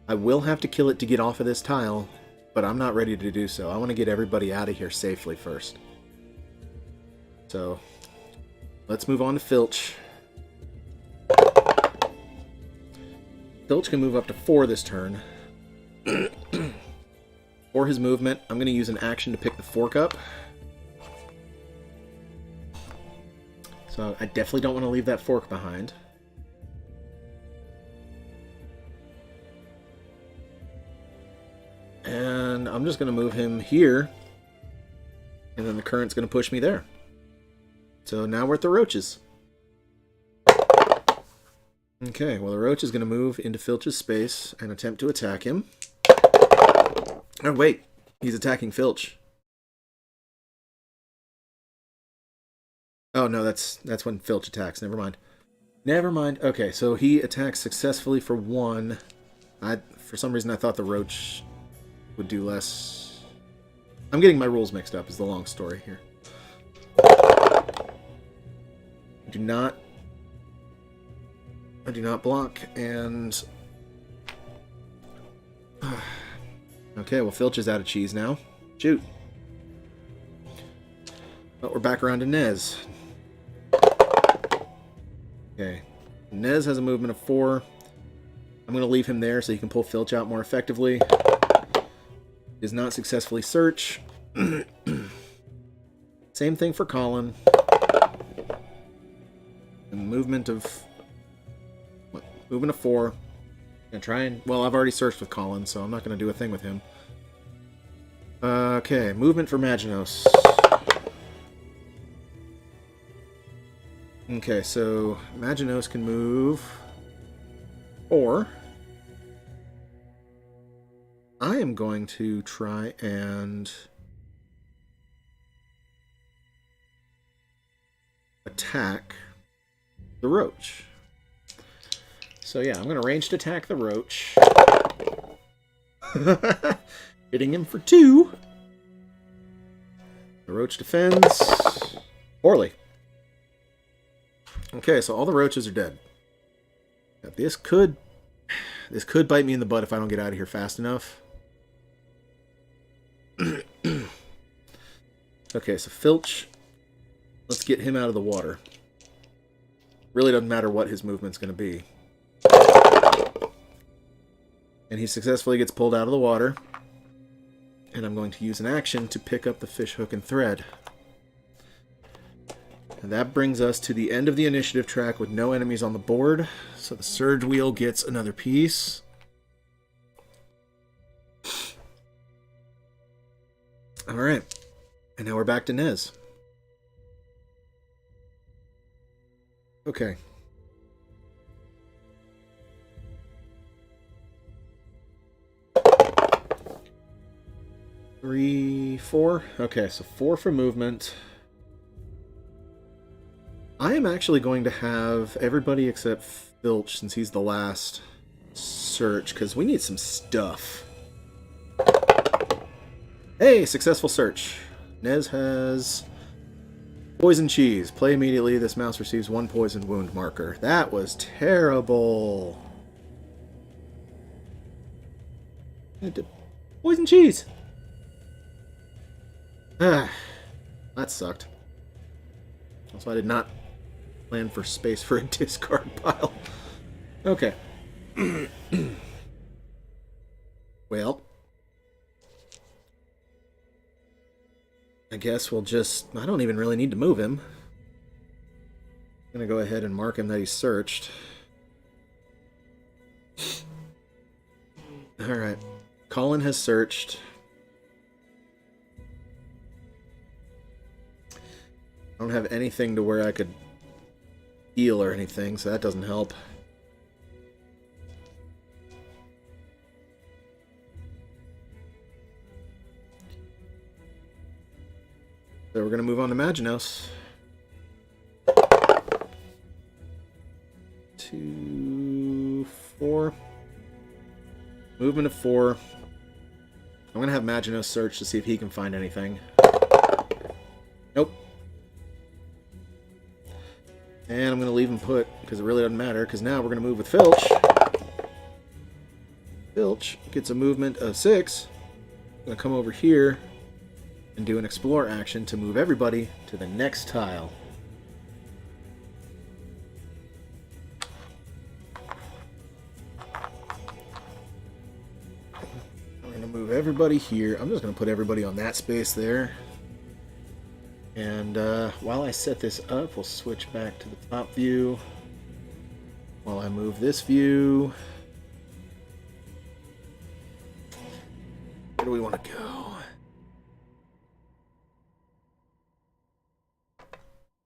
I will have to kill it to get off of this tile, but I'm not ready to do so. I want to get everybody out of here safely first. So, let's move on to Filch. Filch can move up to 4 this turn. For his movement, I'm going to use an action to pick the fork up. So I definitely don't want to leave that fork behind. And I'm just going to move him here. And then the current's going to push me there. So now we're at the roaches. Okay, well the roach is going to move into Filch's space and attempt to attack him. Oh wait, he's attacking Filch. Oh no, that's when Filch attacks. Never mind. Never mind. Okay, so he attacks successfully for 1. For some reason I thought the roach would do less. I'm getting my rules mixed up is the long story here. I do not block, and okay, well Filch is out of cheese now. Shoot. But we're back around to Nez. Okay. Nez has a movement of 4. I'm going to leave him there so he can pull Filch out more effectively. Does not successfully search. Same thing for Colin. And movement of 4. Gonna try and, well, I've already searched with Colin, so I'm not going to do a thing with him. Okay, movement for Maginos. Okay, so Maginos can move, or I am going to try and attack the roach. So yeah, I'm going to ranged attack the roach. Hitting him for 2. The roach defends poorly. Okay, so all the roaches are dead. Now, this could bite me in the butt if I don't get out of here fast enough. Okay, so Filch, let's get him out of the water. Really doesn't matter what his movement's going to be. And he successfully gets pulled out of the water. And I'm going to use an action to pick up the fish hook and thread. And that brings us to the end of the initiative track with no enemies on the board. So the surge wheel gets another piece. Alright. And now we're back to Nez. Okay. Three, 4. Okay, so 4 for movement. I am actually going to have everybody except Filch, since he's the last, search, because we need some stuff. Hey, successful search. Nez has poison cheese. Play immediately. This mouse receives 1 poison wound marker. That was terrible. Poison cheese. Ah, that sucked. Also, I did not plan for space for a discard pile. Okay. Well, I guess we'll just... I don't even really need to move him. I'm going to go ahead and mark him that he's searched. Alright. Colin has searched. I don't have anything to where I could heal or anything, so that doesn't help. So we're going to move on to Maginos. 2, 4. Movement of 4. I'm going to have Maginos search to see if he can find anything. Nope. And I'm going to leave him put, because it really doesn't matter, because now we're going to move with Filch. Filch gets a movement of 6. I'm going to come over here and do an explore action to move everybody to the next tile. I'm going to move everybody here. I'm just going to put everybody on that space there. And while I set this up, we'll switch back to the top view. While I move this view. Where do we want to go?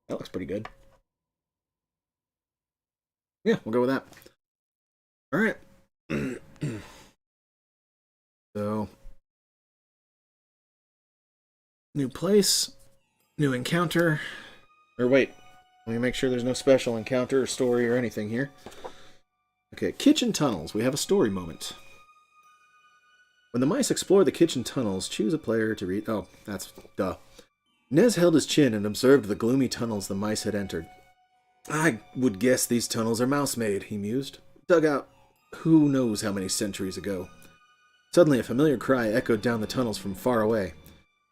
That looks pretty good. Yeah, we'll go with that. Alright. So, new place, new encounter. Or wait, let me make sure there's no special encounter or story or anything here. Okay, kitchen tunnels. We have a story moment. When the mice explore the kitchen tunnels, choose a player to read... Oh, that's... duh. Nez held his chin and observed the gloomy tunnels the mice had entered. I would guess these tunnels are mouse-made, he mused. Dug out who knows how many centuries ago. Suddenly a familiar cry echoed down the tunnels from far away.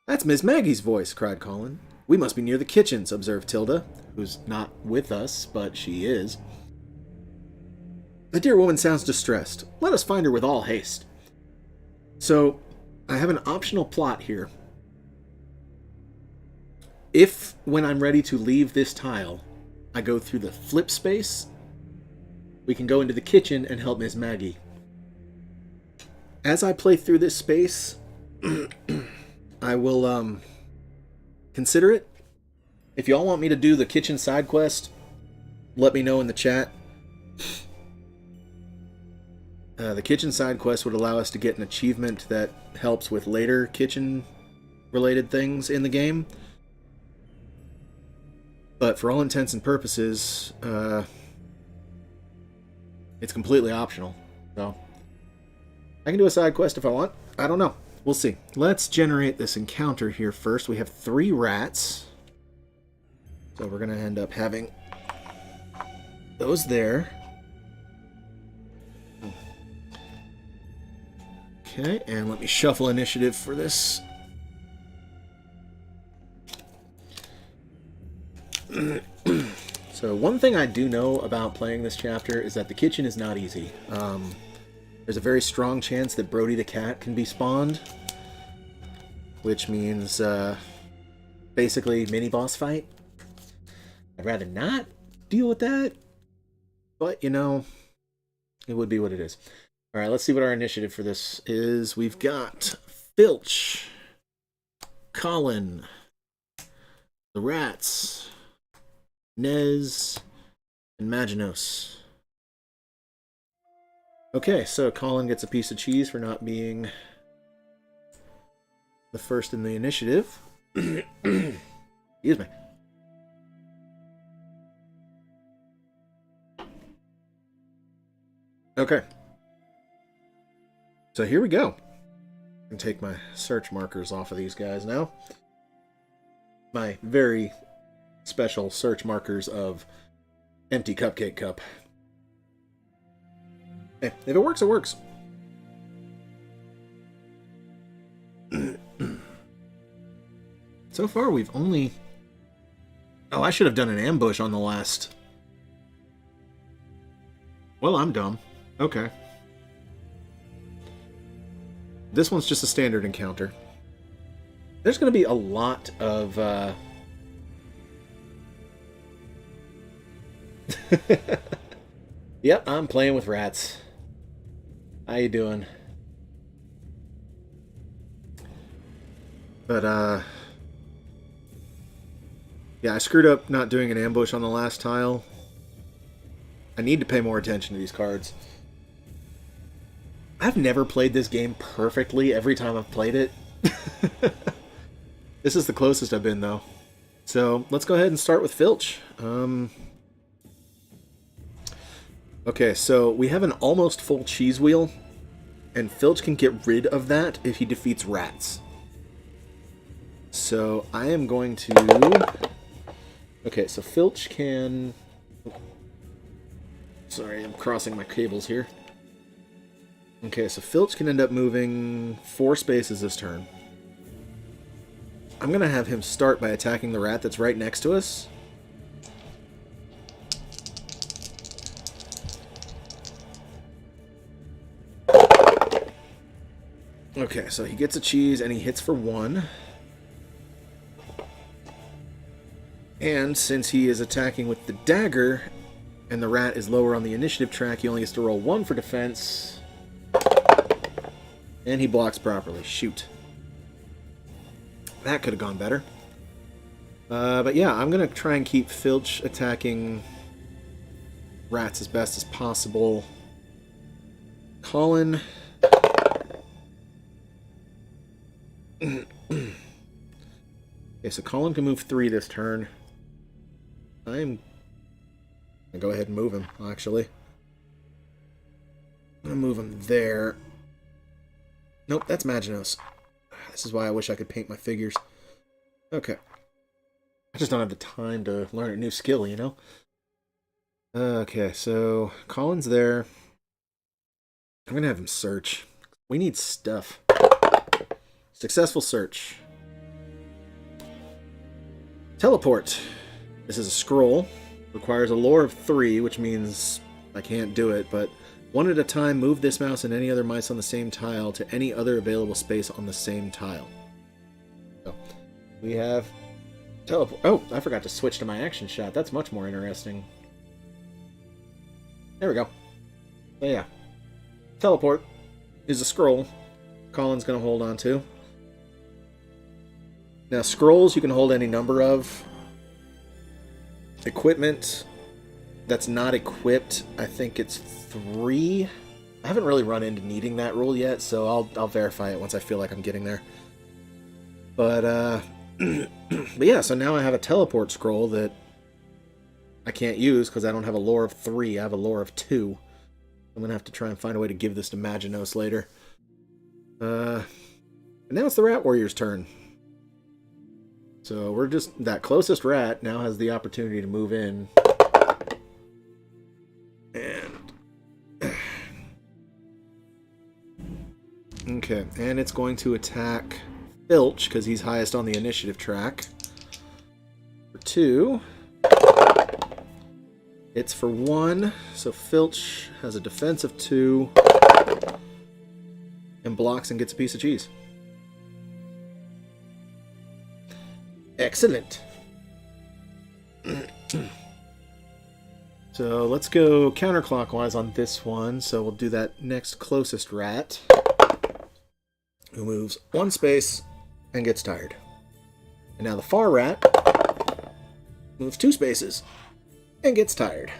That's Miss Maggie's voice, cried Colin. We must be near the kitchens, observed Tilda, who's not with us, but she is. The dear woman sounds distressed. Let us find her with all haste. So, I have an optional plot here. If, when I'm ready to leave this tile, I go through the flip space, we can go into the kitchen and help Miss Maggie. As I play through this space, I will consider it. If y'all want me to do the kitchen side quest, let me know in the chat. The kitchen side quest would allow us to get an achievement that helps with later kitchen-related things in the game. But for all intents and purposes, it's completely optional. So, I can do a side quest if I want. I don't know. We'll see. Let's generate this encounter here first. We have 3 rats. So we're going to end up having those there. Okay, and let me shuffle initiative for this. So one thing I do know about playing this chapter is that the kitchen is not easy. There's a very strong chance that Brody the cat can be spawned, which means basically mini boss fight. I'd rather not deal with that, but you know, it would be what it is. All right, let's see what our initiative for this is. We've got Filch, Colin, the rats, Nez, and Maginos. Okay, so Colin gets a piece of cheese for not being the first in the initiative. Excuse me. Okay. So here we go. And take my search markers off of these guys now. My very special search markers of empty cupcake cup. Hey, if it works, it works. So far, we've only... Oh, I should have done an ambush on the last... Well, I'm dumb. Okay. This one's just a standard encounter. There's going to be a lot of... Yep, I'm playing with rats. How you doing? But, yeah, I screwed up not doing an ambush on the last tile. I need to pay more attention to these cards. I've never played this game perfectly every time I've played it. This is the closest I've been, though. So, let's go ahead and start with Filch. Okay, so we have an almost full cheese wheel, and Filch can get rid of that if he defeats rats. So, I am going to... Okay, so Filch can... Sorry, I'm crossing my cables here. Okay, so Filch can end up moving 4 spaces this turn. I'm going to have him start by attacking the rat that's right next to us. Okay, so he gets a cheese and he hits for 1. And since he is attacking with the dagger, and the rat is lower on the initiative track, he only gets to roll 1 for defense. And he blocks properly. Shoot. That could have gone better. But yeah, I'm going to try and keep Filch attacking rats as best as possible. Colin... Okay, so Colin can move 3 this turn. I'm gonna go ahead and move him, actually. I'm gonna move him there. Nope, that's Maginos. This is why I wish I could paint my figures. Okay. I just don't have the time to learn a new skill, you know? Okay, so Colin's there. I'm gonna have him search. We need stuff. Successful search. Teleport. This is a scroll. Requires a lore of 3, which means I can't do it, but 1 at a time, move this mouse and any other mice on the same tile to any other available space on the same tile. So, we have teleport. Oh, I forgot to switch to my action shot. That's much more interesting. There we go. So yeah. Teleport is a scroll Colin's going to hold on to. Now, scrolls you can hold any number of. Equipment that's not equipped, I think it's 3. I haven't really run into needing that rule yet, so I'll verify it once I feel like I'm getting there. But but yeah, so now I have a teleport scroll that I can't use because I don't have a lore of 3. I have a lore of 2. I'm gonna have to try and find a way to give this to Maginos later. And now it's the Rat Warrior's turn. So we're just... That closest rat now has the opportunity to move in. And... Okay, and it's going to attack Filch, because he's highest on the initiative track. For 2. It's for 1, so Filch has a defense of 2. And blocks and gets a piece of cheese. Excellent. So let's go counterclockwise on this one. So we'll do that next closest rat, who moves 1 space and gets tired. And now the far rat moves 2 spaces and gets tired.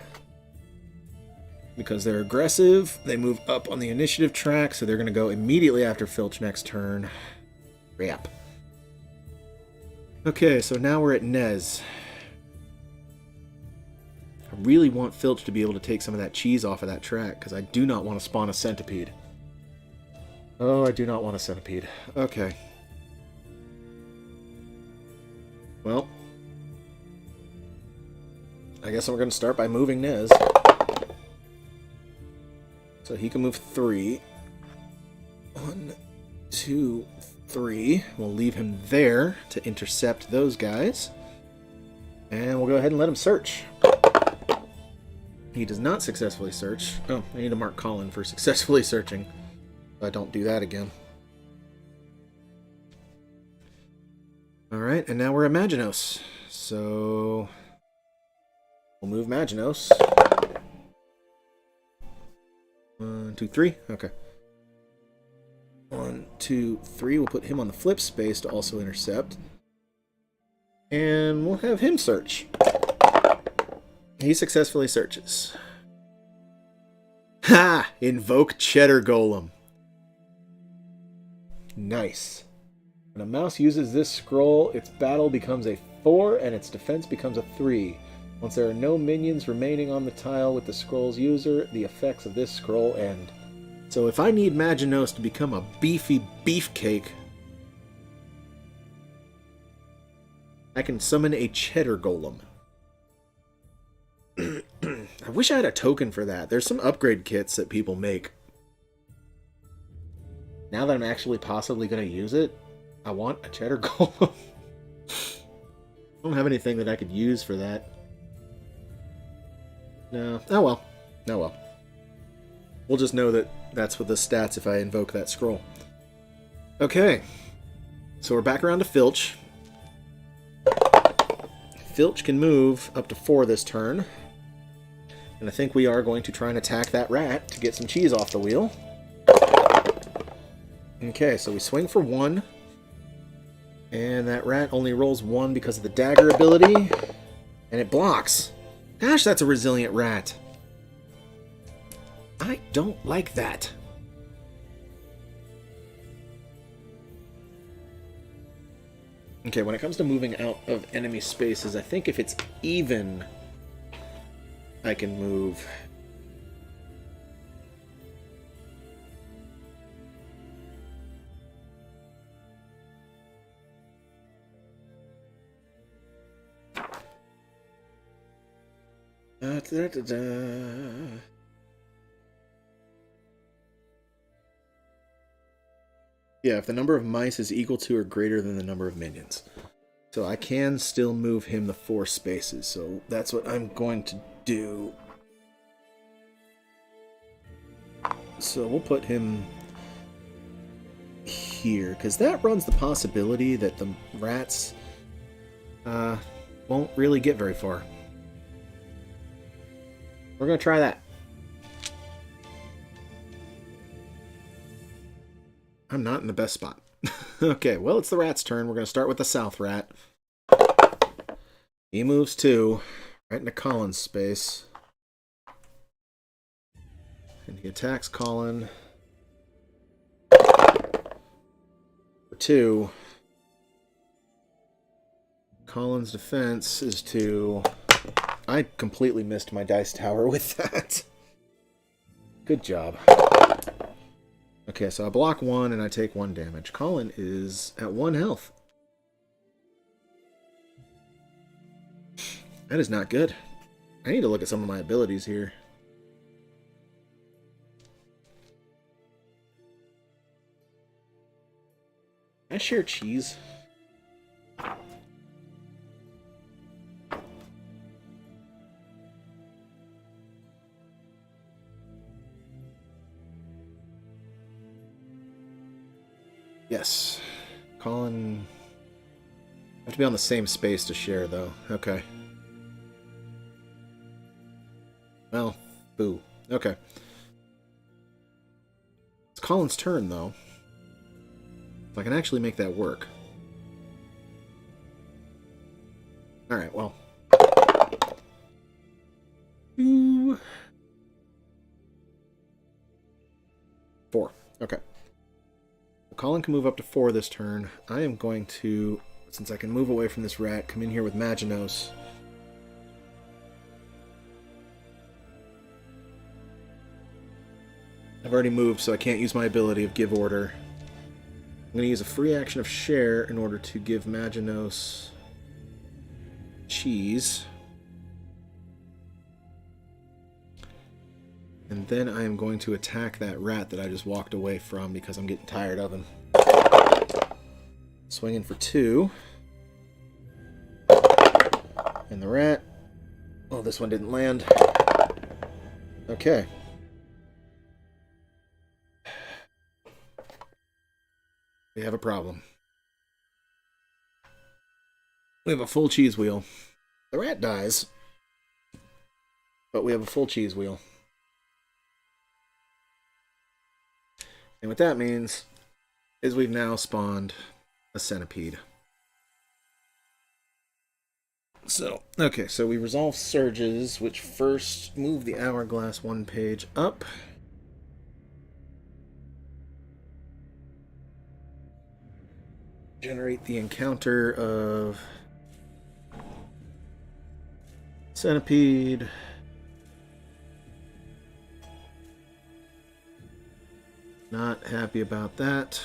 Because they're aggressive, they move up on the initiative track, so they're going to go immediately after Filch next turn. Yep. Okay, so now we're at Nez. I really want Filch to be able to take some of that cheese off of that track, because I do not want to spawn a centipede. Oh, I do not want a centipede. Okay. Well, I guess we're going to start by moving Nez. So he can move 3. 1, 2, 3. We'll leave him there to intercept those guys. And we'll go ahead and let him search. He does not successfully search. Oh, I need to mark Colin for successfully searching. I don't do that again. Alright, and now we're at Maginos. So we'll move Maginos. 1, 2, 3. Okay. 1, 2, 3. We'll put him on the flip space to also intercept. And we'll have him search. He successfully searches. Ha! Invoke Cheddar Golem. Nice. When a mouse uses this scroll, its battle becomes a 4 and its defense becomes a 3. Once there are no minions remaining on the tile with the scroll's user, the effects of this scroll end. So if I need Maginos to become a beefy beefcake, I can summon a Cheddar Golem. I wish I had a token for that. There's some upgrade kits that people make. Now that I'm actually possibly going to use it, I want a Cheddar Golem. I don't have anything that I could use for that. No. Oh well. Oh well. We'll just know that that's what the stats if I invoke that scroll. Okay. So we're back around to Filch. Filch can move up to 4 this turn. And I think we are going to try and attack that rat to get some cheese off the wheel. Okay, so we swing for 1. And that rat only rolls 1 because of the dagger ability. And it blocks. Gosh, that's a resilient rat. I don't like that. Okay, when it comes to moving out of enemy spaces, I think if it's even, I can move. Yeah, if the number of mice is equal to or greater than the number of minions. So I can still move him the 4 spaces, so that's what I'm going to do. So we'll put him here, because that runs the possibility that the rats won't really get very far. We're going to try that. I'm not in the best spot. Okay, well, it's the rat's turn. We're going to start with the south rat. He moves 2, right into Colin's space. And he attacks Colin. For 2. Colin's defense is 2. I completely missed my dice tower with that. Good job. Okay, so I block 1 and I take 1 damage. Colin is at 1 health. That is not good. I need to look at some of my abilities here. Can I share cheese? Yes. Colin... I have to be on the same space to share, though. Okay. Well, boo. Okay. It's Colin's turn, though. If I can actually make that work. Alright, well. 2... 4. Okay. Colin can move up to 4 this turn. I am going to, since I can move away from this rat, come in here with Maginos. I've already moved, so I can't use my ability of Give Order. I'm going to use a free action of Share in order to give Maginos cheese. And then I am going to attack that rat that I just walked away from because I'm getting tired of him. Swinging for 2. And the rat. Oh, this one didn't land. Okay. We have a problem. We have a full cheese wheel. The rat dies. But we have a full cheese wheel. And what that means is we've now spawned a centipede. So, okay, so we resolve surges, which first move the hourglass 1 page up. Generate the encounter of centipede. Not happy about that.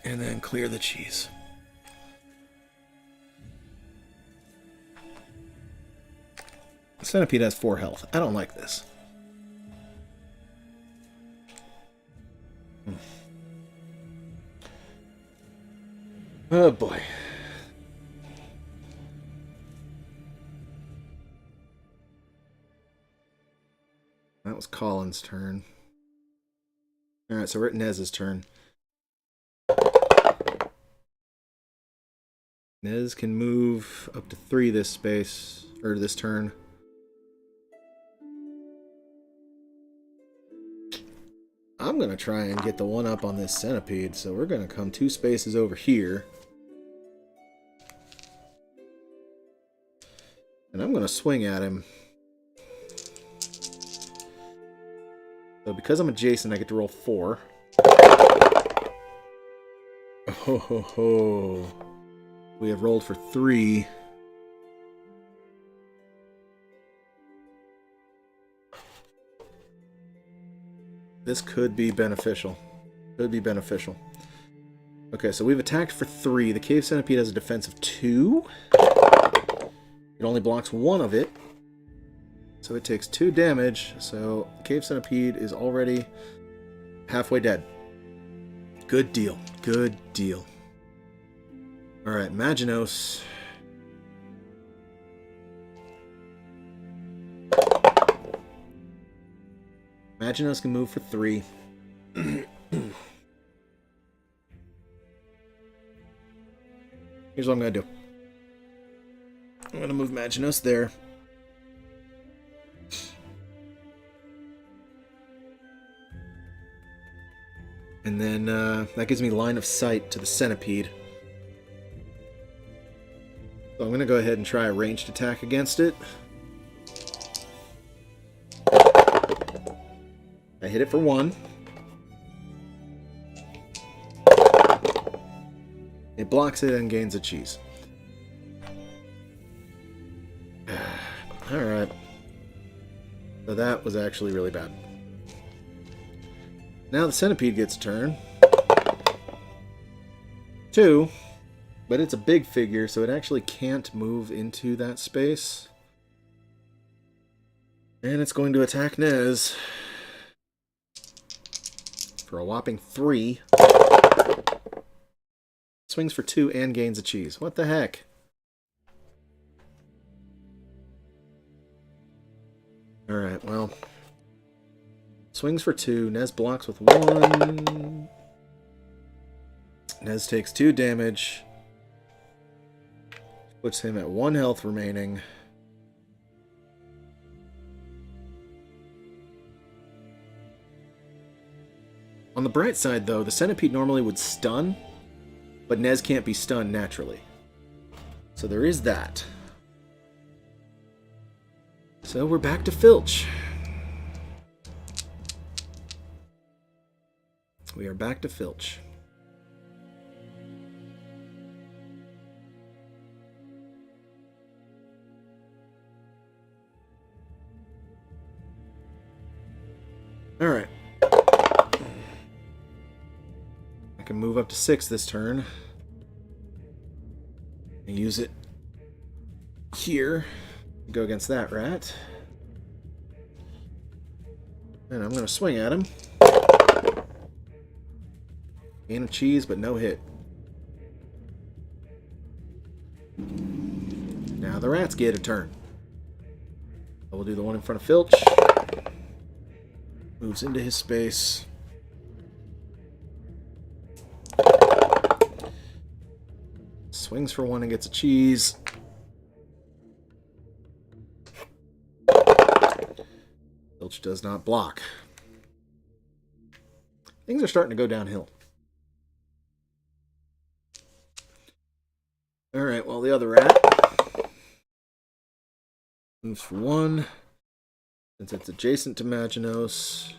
And then clear the cheese. The centipede has 4 health. I don't like this. Oh boy. That was Colin's turn. Alright, so we're at Nez's turn. Nez can move up to 3 this space, or this turn. I'm going to try and get the 1-up on this centipede, so we're going to come 2 spaces over here. And I'm going to swing at him. So because I'm adjacent, I get to roll 4. Oh ho ho. We have rolled for 3. This could be beneficial. Could be beneficial. Okay, so we've attacked for 3. The cave centipede has a defense of 2. It only blocks 1 of it. So it takes 2 damage. So cave centipede is already halfway dead. Good deal. Good deal. Alright, Maginos. Maginos can move for 3. Here's what I'm going to do. I'm going to move Maginos there. And then that gives me line of sight to the centipede. So I'm going to go ahead and try a ranged attack against it. I hit it for 1. It blocks it and gains a cheese. Alright. So that was actually really bad. Now the centipede gets a turn. 2. But it's a big figure, so it actually can't move into that space. And it's going to attack Nez. For a whopping 3. Swings for 2 and gains a cheese. What the heck? Alright, well. Swings for 2. Nez blocks with 1. Nez takes 2 damage. Puts him at 1 health remaining. On the bright side, though, the centipede normally would stun, but Nez can't be stunned naturally. So there is that. So we're back to Filch. We are back to Filch. Alright. I can move up to 6 this turn. And use it here. Go against that rat. And I'm going to swing at him. Gain of cheese, but no hit. Now the rats get a turn. I will do the one in front of Filch. Moves into his space. Swings for 1 and gets a cheese. Filch does not block. Things are starting to go downhill. Alright, well, the other rat moves for 1. Since it's adjacent to Maginos.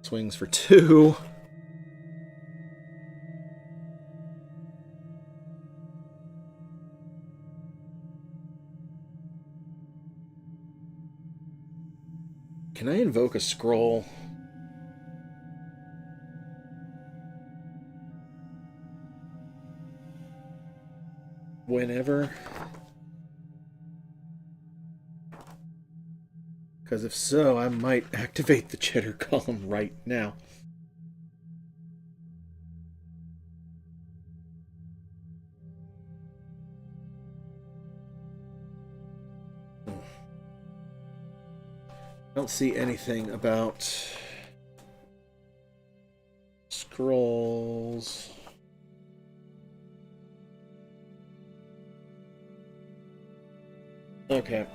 Swings for 2. Can I invoke a scroll? Whenever? Because if so, I might activate the cheddar column right now. I don't see anything about scrolls. Okay.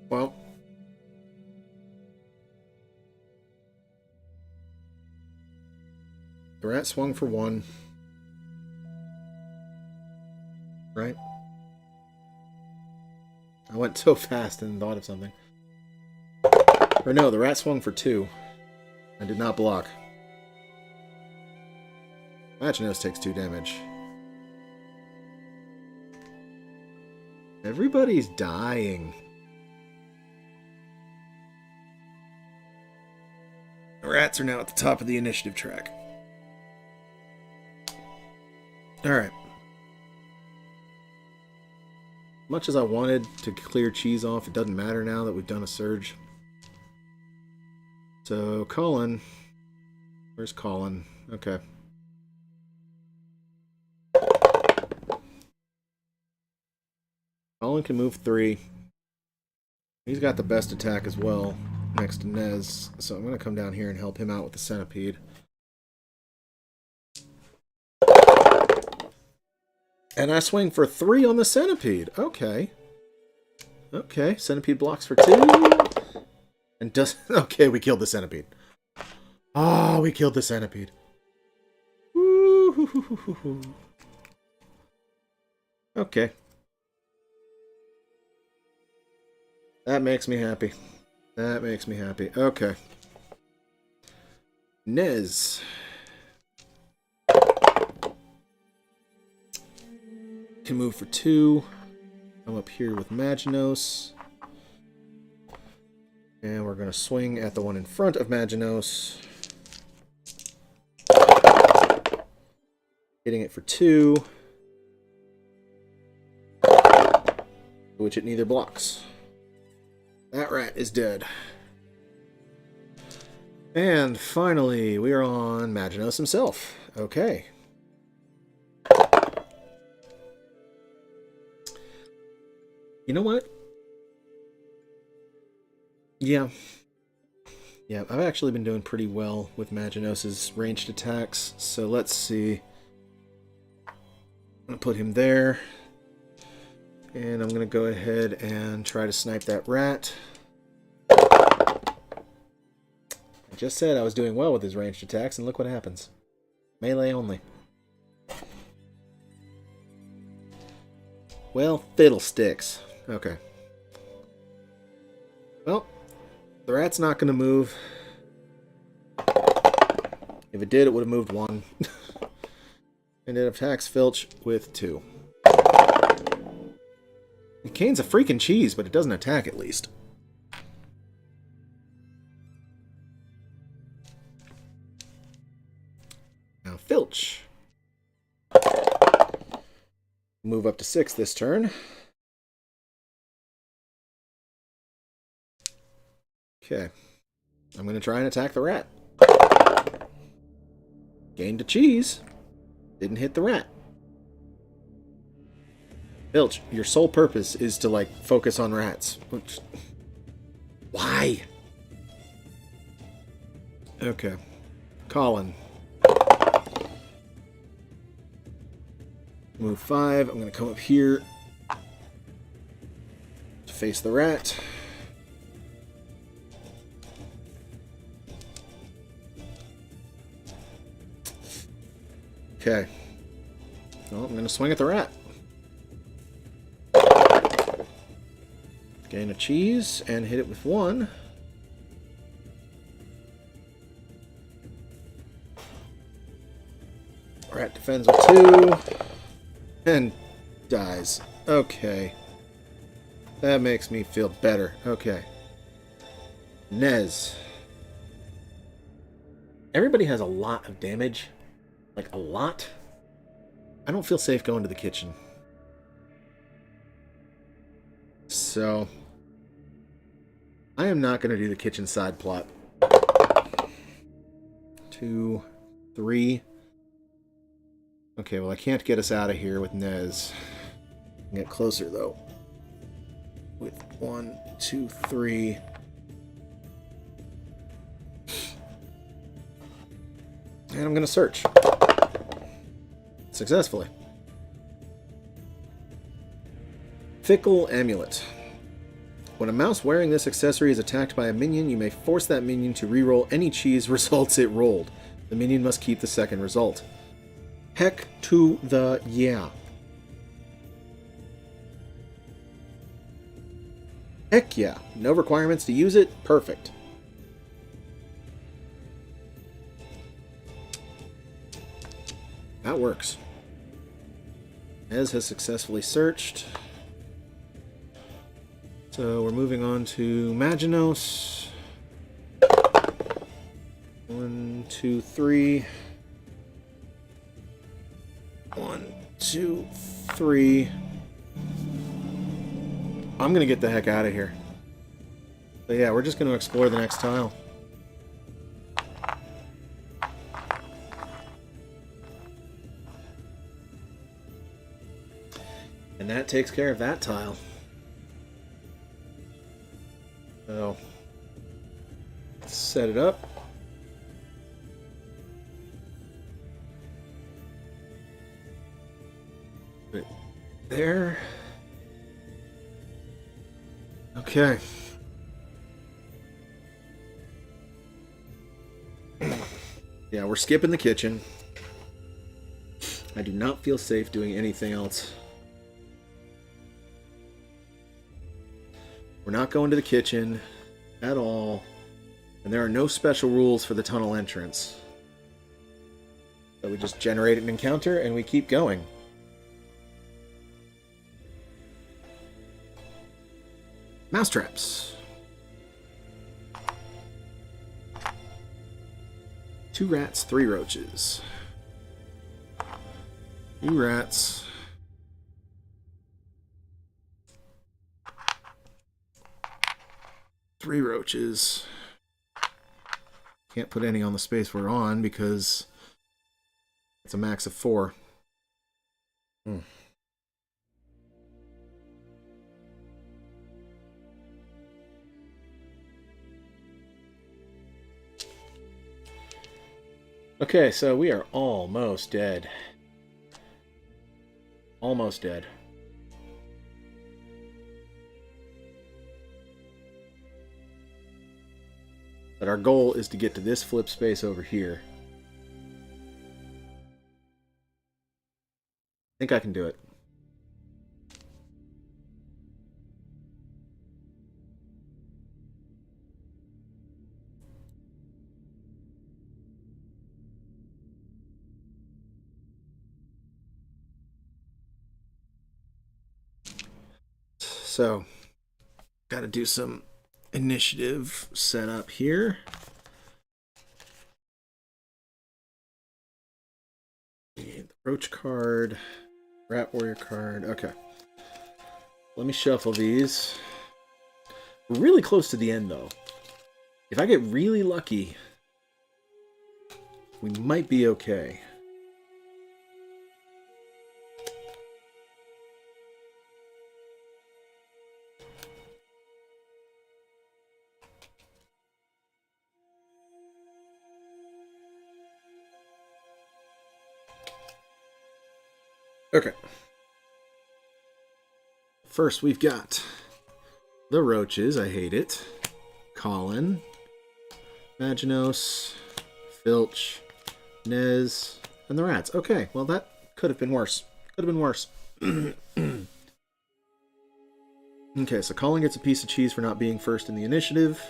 Well. The rat swung for 1. Right? I went so fast and thought of something. Or no, the rat swung for 2. I did not block. Maginos takes 2 damage. Everybody's dying. The rats are now at the top of the initiative track. Alright. Much as I wanted to clear cheese off, it doesn't matter now that we've done a surge. So, Colin. Where's Colin? Okay. Colin can move 3. He's got the best attack as well, next to Nez. So I'm going to come down here and help him out with the centipede. And I swing for 3 on the centipede. Okay. Okay, centipede blocks for 2. And does... Okay, we killed the centipede. Ah, we killed the centipede. Woo-hoo-hoo-hoo-hoo. Okay. That makes me happy. That makes me happy. Okay. Nez. Can move for 2. I'm up here with Maginos. And we're going to swing at the one in front of Maginos. Hitting it for 2. Which it neither blocks. That rat is dead. And finally, we are on Maginos himself. Okay. You know what? Yeah. Yeah, I've actually been doing pretty well with Maginos' ranged attacks, so let's see. I'm going to put him there. And I'm going to go ahead and try to snipe that rat. I just said I was doing well with his ranged attacks, and look what happens. Melee only. Well, fiddlesticks. Okay. Well, the rat's not going to move. If it did, it would have moved 1. And it attacks Filch with 2. Cane's a freaking cheese, but it doesn't attack at least. Now Filch. Move up to 6 this turn. Okay. I'm going to try and attack the rat. Gained a cheese. Didn't hit the rat. Filch, your sole purpose is to, like, focus on rats. Why? Okay. Colin. Move 5. I'm going to come up here to face the rat. Okay. Well, I'm going to swing at the rat. Gain a cheese and hit it with 1. Rat defends with 2. And dies. Okay. That makes me feel better. Okay. Nez. Everybody has a lot of damage. Like, a lot. I don't feel safe going to the kitchen. So, I am not going to do the kitchen side plot. 2, 3. Okay, well, I can't get us out of here with Nez. I can get closer, though. With 1, 2, 3. And I'm going to search. Successfully. Fickle Amulet. When a mouse wearing this accessory is attacked by a minion, you may force that minion to reroll any cheese results it rolled. The minion must keep the second result. Heck to the yeah. Heck yeah. No requirements to use it. Perfect. That works. Ez has successfully searched. So we're moving on to Maginos. 1, 2, 3. 1, 2, 3. I'm gonna get the heck out of here. But yeah, we're just gonna explore the next tile. And that takes care of that tile. So, let's set it up. Right there. Okay. Yeah, we're skipping the kitchen. I do not feel safe doing anything else. We're not going to the kitchen at all. And there are no special rules for the tunnel entrance. So we just generate an encounter and we keep going. Mousetraps. 2 rats, 3 roaches. 2 rats. 3 roaches. Can't put any on the space we're on because it's a max of 4. Okay, so we are almost dead. Almost dead. But our goal is to get to this flip space over here. I think I can do it. so got to do some initiative setup here. The Roach card, Rat Warrior card. Okay. Let me shuffle these. We're really close to the end, though. If I get really lucky, we might be okay. Okay. First, we've got the roaches. I hate it. Colin, Maginos, Filch, Nez, and the rats. Okay, well that could have been worse. Could have been worse. Okay, so Colin gets a piece of cheese for not being first in the initiative.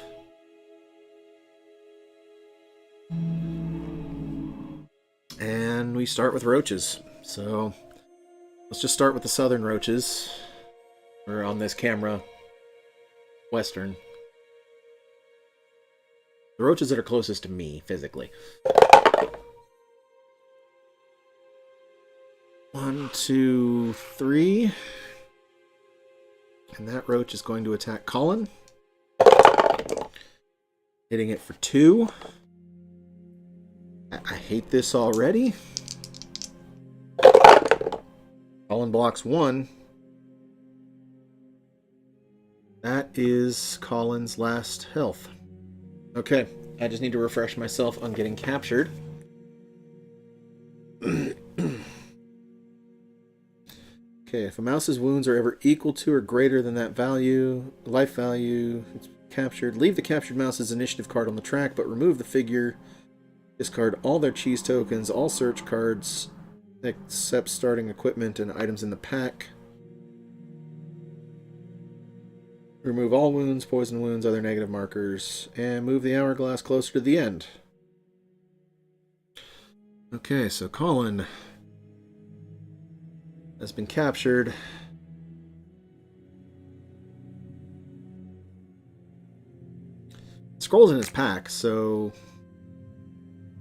And we start with roaches. So let's just start with the southern roaches. Or on this camera, western. The roaches that are closest to me, physically. 1, 2, 3. And that roach is going to attack Colin. Hitting it for 2. I hate this already. Colin blocks 1. That is Colin's last health. Okay, I just need to refresh myself on getting captured. Okay, if a mouse's wounds are ever equal to or greater than that value, life value, it's captured. Leave the captured mouse's initiative card on the track, but remove the figure. Discard all their cheese tokens, all search cards, except starting equipment and items in the pack. Remove all wounds, poison wounds, other negative markers, and move the hourglass closer to the end. Okay, so Colin has been captured. Scroll's in his pack, so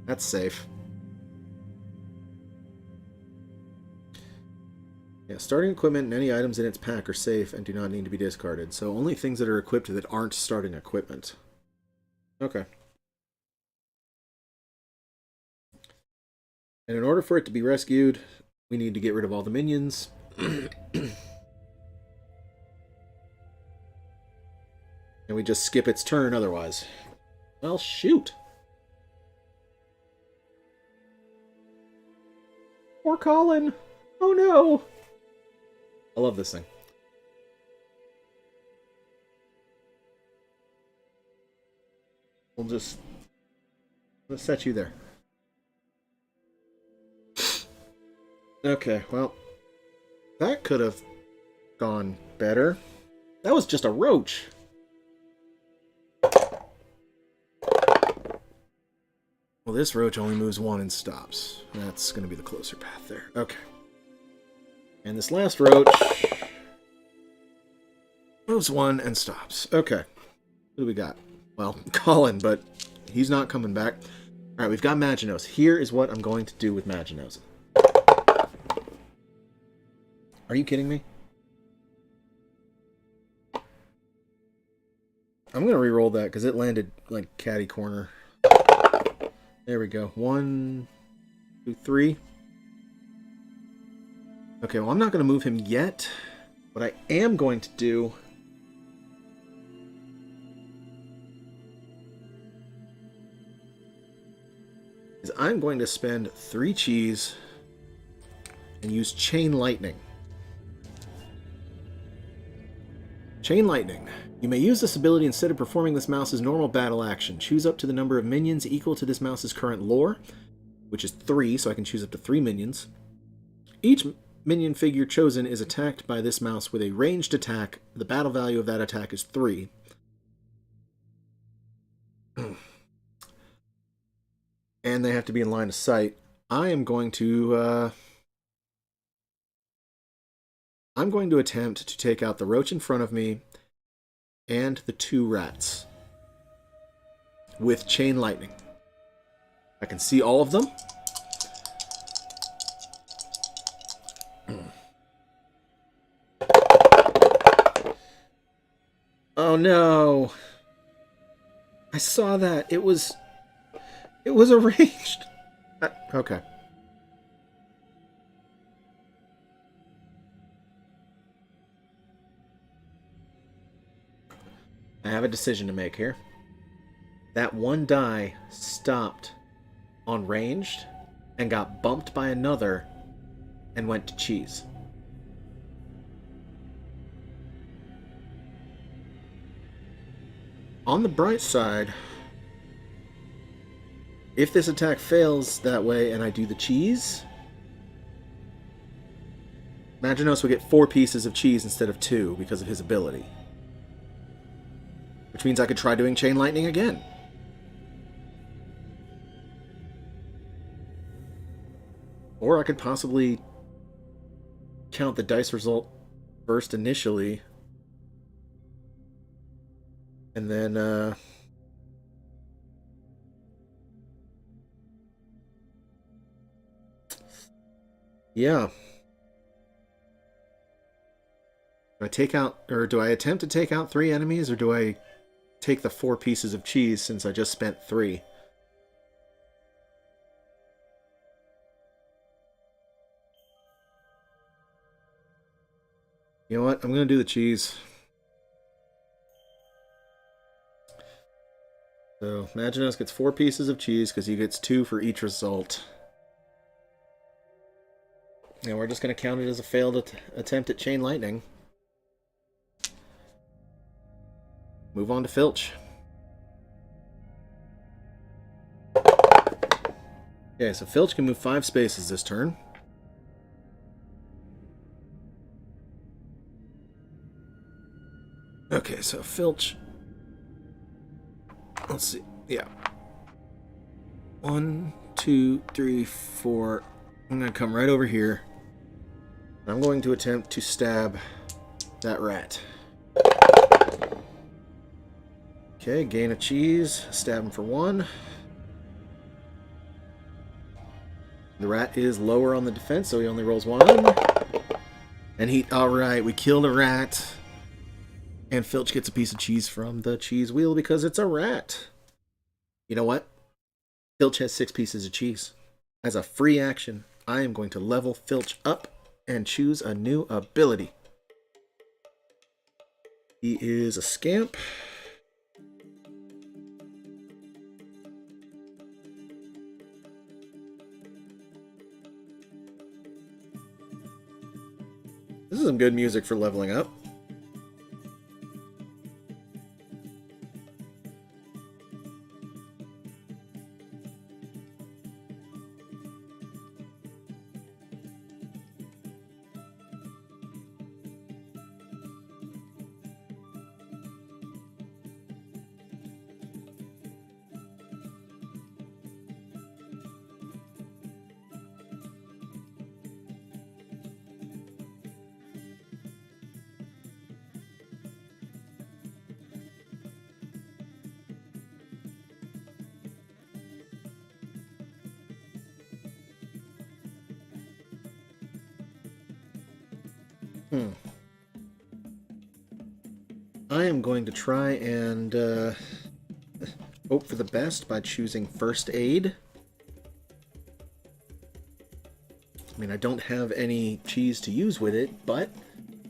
that's safe. Yeah, starting equipment and any items in its pack are safe and do not need to be discarded. So only things that are equipped that aren't starting equipment. Okay. And in order for it to be rescued, we need to get rid of all the minions. And we just skip its turn otherwise. Well, shoot. Poor Colin. Oh no. I love this thing. Let's set you there. Okay, well, that could have gone better. That was just a roach. Well, this roach only moves 1 and stops. That's going to be the closer path there. Okay. And this last roach moves 1 and stops. Okay. What do we got? Well, Colin, but he's not coming back. Alright, we've got Maginos. Here is what I'm going to do with Maginos. Are you kidding me? I'm going to re-roll that because it landed like catty corner. There we go. 1, 2, 3. Okay, well, I'm not going to move him yet. What I am going to do is I'm going to spend 3 cheese and use Chain Lightning. Chain Lightning. You may use this ability instead of performing this mouse's normal battle action. Choose up to the number of minions equal to this mouse's current lore, which is 3, so I can choose up to 3 minions. Each minion figure chosen is attacked by this mouse with a ranged attack. The battle value of that attack is 3. And they have to be in line of sight. I am going to I'm going to attempt to take out the roach in front of me and the 2 rats with chain lightning. I can see all of them. Oh no! I saw that. It was arranged. Okay. I have a decision to make here. That one die stopped on ranged and got bumped by another and went to cheese. On the bright side, if this attack fails that way and I do the cheese, Maginos will get 4 pieces of cheese instead of 2 because of his ability. Which means I could try doing Chain Lightning again. Or I could possibly count the dice result first initially. And then, yeah. Do I take out, or do I attempt to take out 3 enemies, or do I take the 4 pieces of cheese since I just spent 3? You know what? I'm going to do the cheese. So, Maginos gets 4 pieces of cheese because he gets 2 for each result. And we're just going to count it as a failed attempt at Chain Lightning. Move on to Filch. Okay, so Filch can move 5 spaces this turn. Okay, so Filch... Let's see. Yeah. 1, 2, 3, 4. I'm going to come right over here. I'm going to attempt to stab that rat. Okay, gain a cheese. Stab him for 1. The rat is lower on the defense, so he only rolls 1. And he... Alright, we killed a rat. And Filch gets a piece of cheese from the cheese wheel because it's a rat. You know what? Filch has 6 pieces of cheese. As a free action, I am going to level Filch up and choose a new ability. He is a scamp. This is some good music for leveling up. I am going to try and hope for the best by choosing First Aid. I mean, I don't have any cheese to use with it, but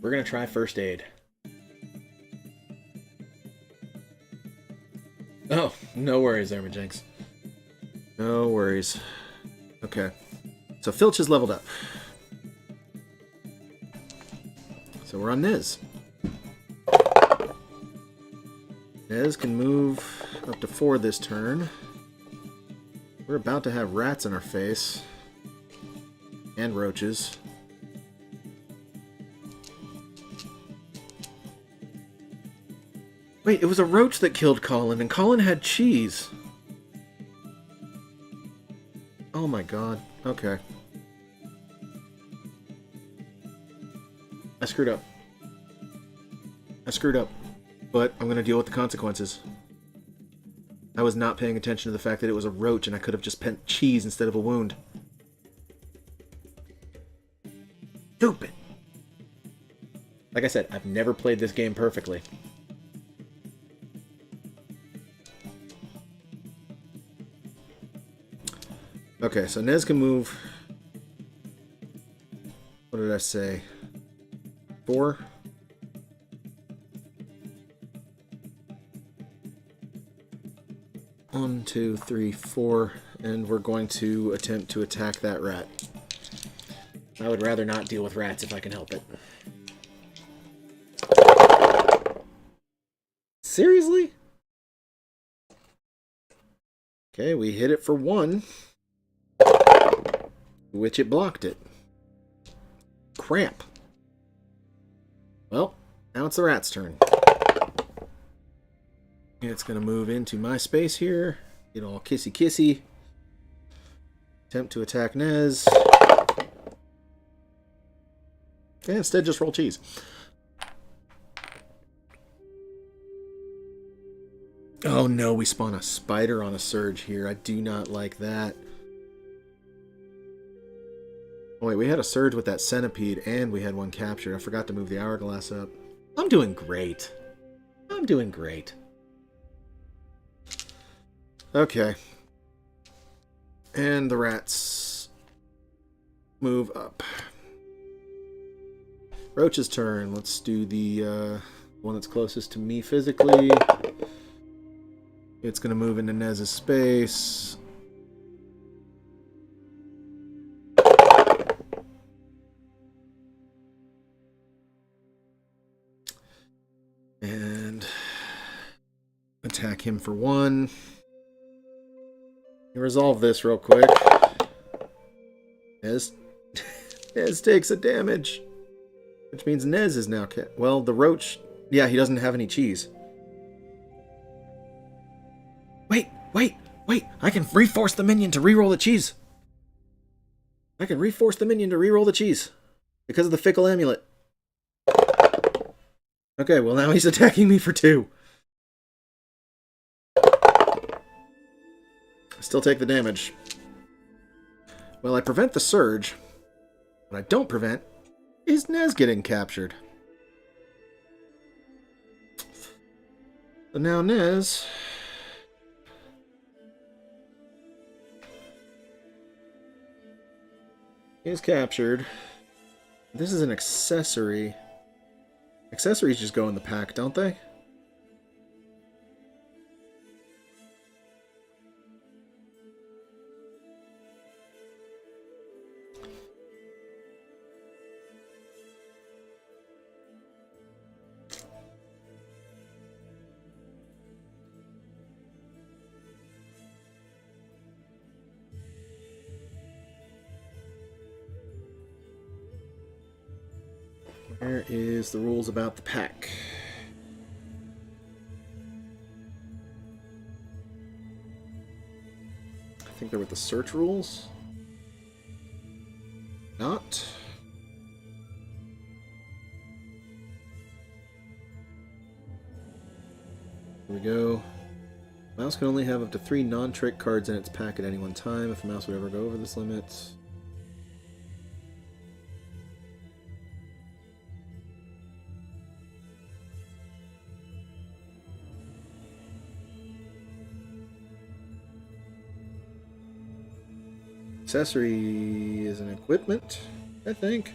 we're going to try First Aid. Oh, no worries there, Jinx. No worries. Okay. So Filch is leveled up. So we're on Niz. Niz can move up to 4 this turn. We're about to have rats in our face. And roaches. Wait, it was a roach that killed Colin, and Colin had cheese. Oh my god. Okay. I screwed up. But I'm gonna deal with the consequences. I was not paying attention to the fact that it was a roach and I could have just pent cheese instead of a wound. Stupid! Like I said, I've never played this game perfectly. Okay, so Nez can move... What did I say? 4? One, 2, 3, 4, and we're going to attempt to attack that rat. I would rather not deal with rats if I can help it. Seriously? Okay, we hit it for 1, which it blocked it. Cramp. Well, now it's the rat's turn. It's going to move into my space here. Get all kissy-kissy. Attempt to attack Nez. And instead just roll cheese. Oh no, we spawn a spider on a surge here. I do not like that. Oh wait, we had a surge with that centipede and we had one captured. I forgot to move the hourglass up. I'm doing great. I'm doing great. Okay. And the rats move up. Roach's turn. Let's do the one that's closest to me physically. It's going to move into Nez's space. And attack him for 1. Resolve this real quick. Nez takes a damage. Which means Nez is now... Well, the roach... Yeah, he doesn't have any cheese. Wait! I can reforce the minion to reroll the cheese. Because of the fickle amulet. Okay, well now he's attacking me for 2. Still take the damage. Well, I prevent the surge. What I don't prevent is Nez getting captured. So now Nez is captured. This is an accessory. Accessories just go in the pack, don't they? Where is the rules about the pack? I think they're with the search rules. Not. Here we go. Mouse can only have up to 3 non-trick cards in its pack at any one time. If the mouse would ever go over this limit. Accessory is an equipment, I think.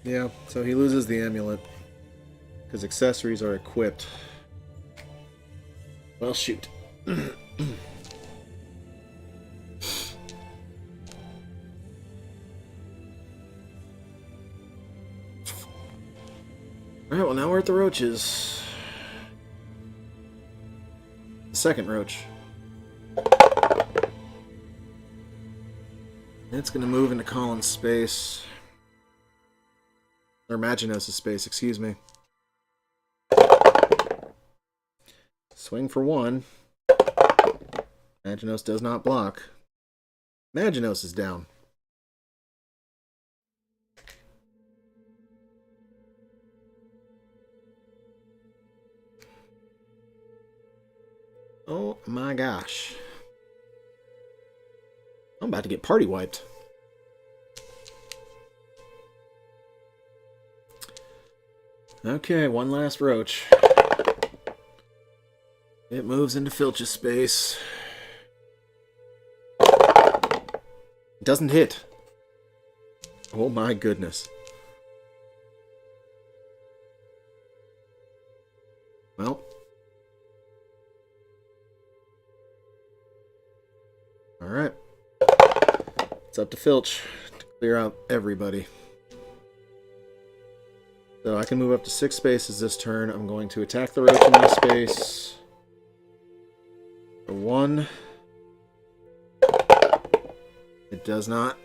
Yeah, so he loses the amulet because accessories are equipped. Well, shoot. Alright, well now we're at the roaches. The second roach. It's going to move into Colin's space. Or Maginos' space, excuse me. Swing for 1. Maginos does not block. Maginos is down. Oh my gosh. I'm about to get party wiped. Okay, one last roach. It moves into Filch's space. Doesn't hit. Oh my goodness. Well. Alright. It's up to Filch to clear out everybody. So I can move up to 6 spaces this turn. I'm going to attack the roach in my space. For 1. It does not.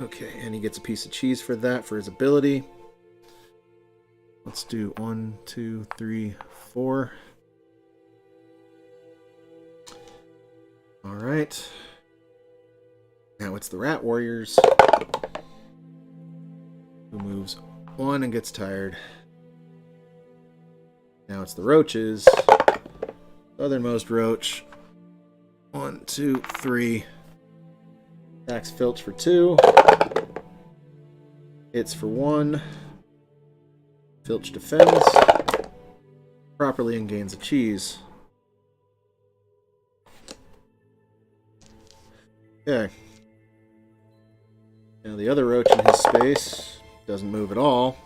Okay, and he gets a piece of cheese for that, for his ability. Let's do 1, 2, 3, 4. Alright. Now it's the Rat Warriors. Who moves 1 and gets tired. Now it's the roaches. Southernmost roach. 1, 2, 3. Attacks Filch for 2. Hits for 1. Filch defends properly and gains a cheese. Okay. Now the other roach in his space doesn't move at all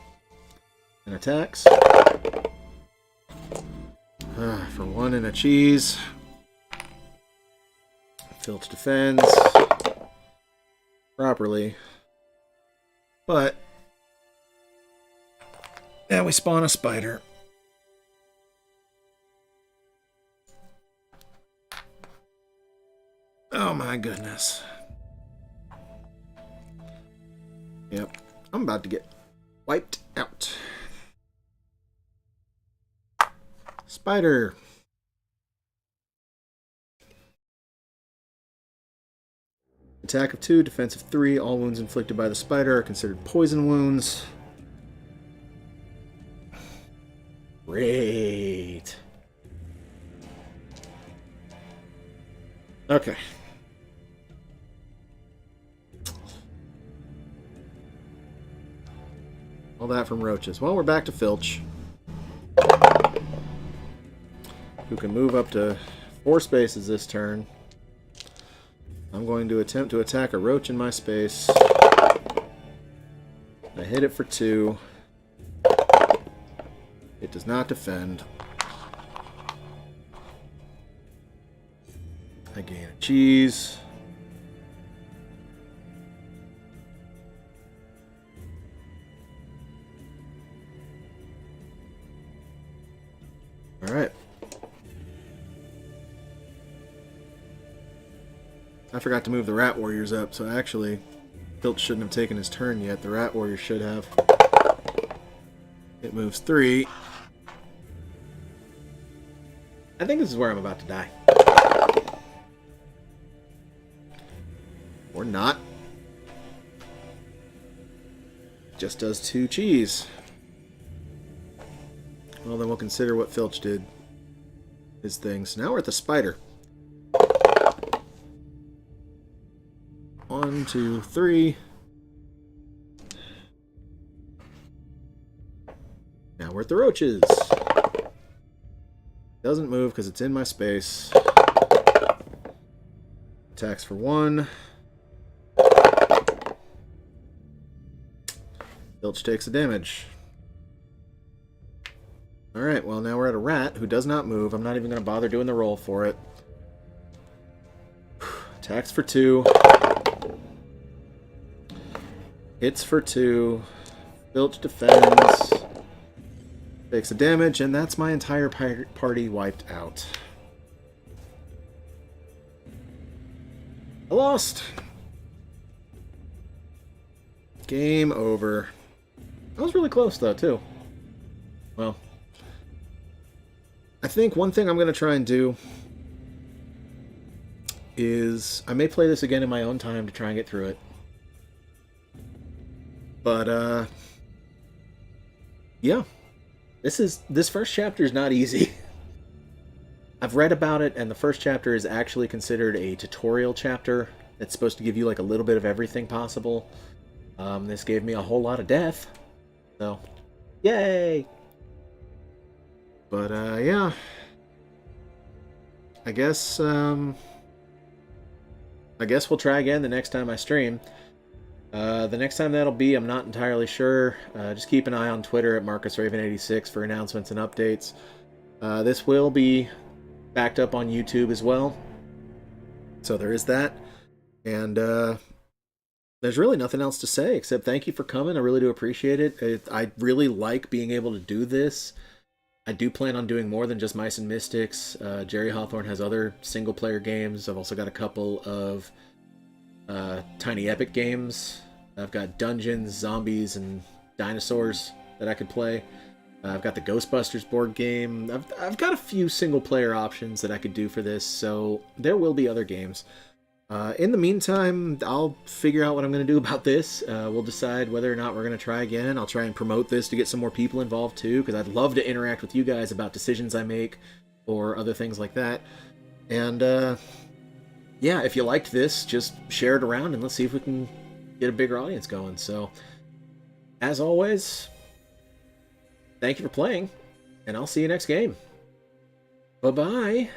and attacks. For 1 and a cheese. Filch defends properly. But now we spawn a spider. Oh my goodness. Yep. I'm about to get wiped out. Spider. Attack of 2, defense of 3. All wounds inflicted by the spider are considered poison wounds. Great. Okay. All that from roaches. Well, we're back to Filch, who can move up to 4 spaces this turn. I'm going to attempt to attack a roach in my space. I hit it for 2. It does not defend. I gain a cheese. Alright. I forgot to move the Rat Warriors up, so actually, Filch shouldn't have taken his turn yet. The Rat Warriors should have. It moves 3. I think this is where I'm about to die. Or not. Just does 2 cheese. Well, then we'll consider what Filch did. His thing. So now we're at the spider. 1, 2, 3. Now we're at the roaches. Doesn't move because it's in my space. Attacks for 1. Filch takes a damage. Alright, well now we're at a rat who does not move. I'm not even going to bother doing the roll for it. Attacks for 2. Hits for 2. Filch defends. Takes the damage, and that's my entire party wiped out. I lost. Game over. I was really close, though, too. Well, I think one thing I'm going to try and do is I may play this again in my own time to try and get through it. But, yeah. This first chapter is not easy. I've read about it, and the first chapter is actually considered a tutorial chapter. It's supposed to give you like a little bit of everything possible. This gave me a whole lot of death. So, yay! But, yeah. I guess we'll try again the next time I stream. The next time that'll be, I'm not entirely sure. Just keep an eye on Twitter at MarcusRaven86 for announcements and updates. This will be backed up on YouTube as well. So there is that. And there's really nothing else to say except thank you for coming. I really do appreciate it. I really like being able to do this. I do plan on doing more than just Mice and Mystics. Jerry Hawthorne has other single-player games. I've also got a couple of Tiny Epic games. I've got Dungeons, Zombies, and Dinosaurs that I could play. I've got the Ghostbusters board game. I've got a few single-player options that I could do for this, so there will be other games. In the meantime, I'll figure out what I'm going to do about this. We'll decide whether or not we're going to try again. I'll try and promote this to get some more people involved too, because I'd love to interact with you guys about decisions I make or other things like that. And yeah, if you liked this, just share it around and let's see if we can get a bigger audience going. So, as always, thank you for playing, and I'll see you next game. Bye-bye.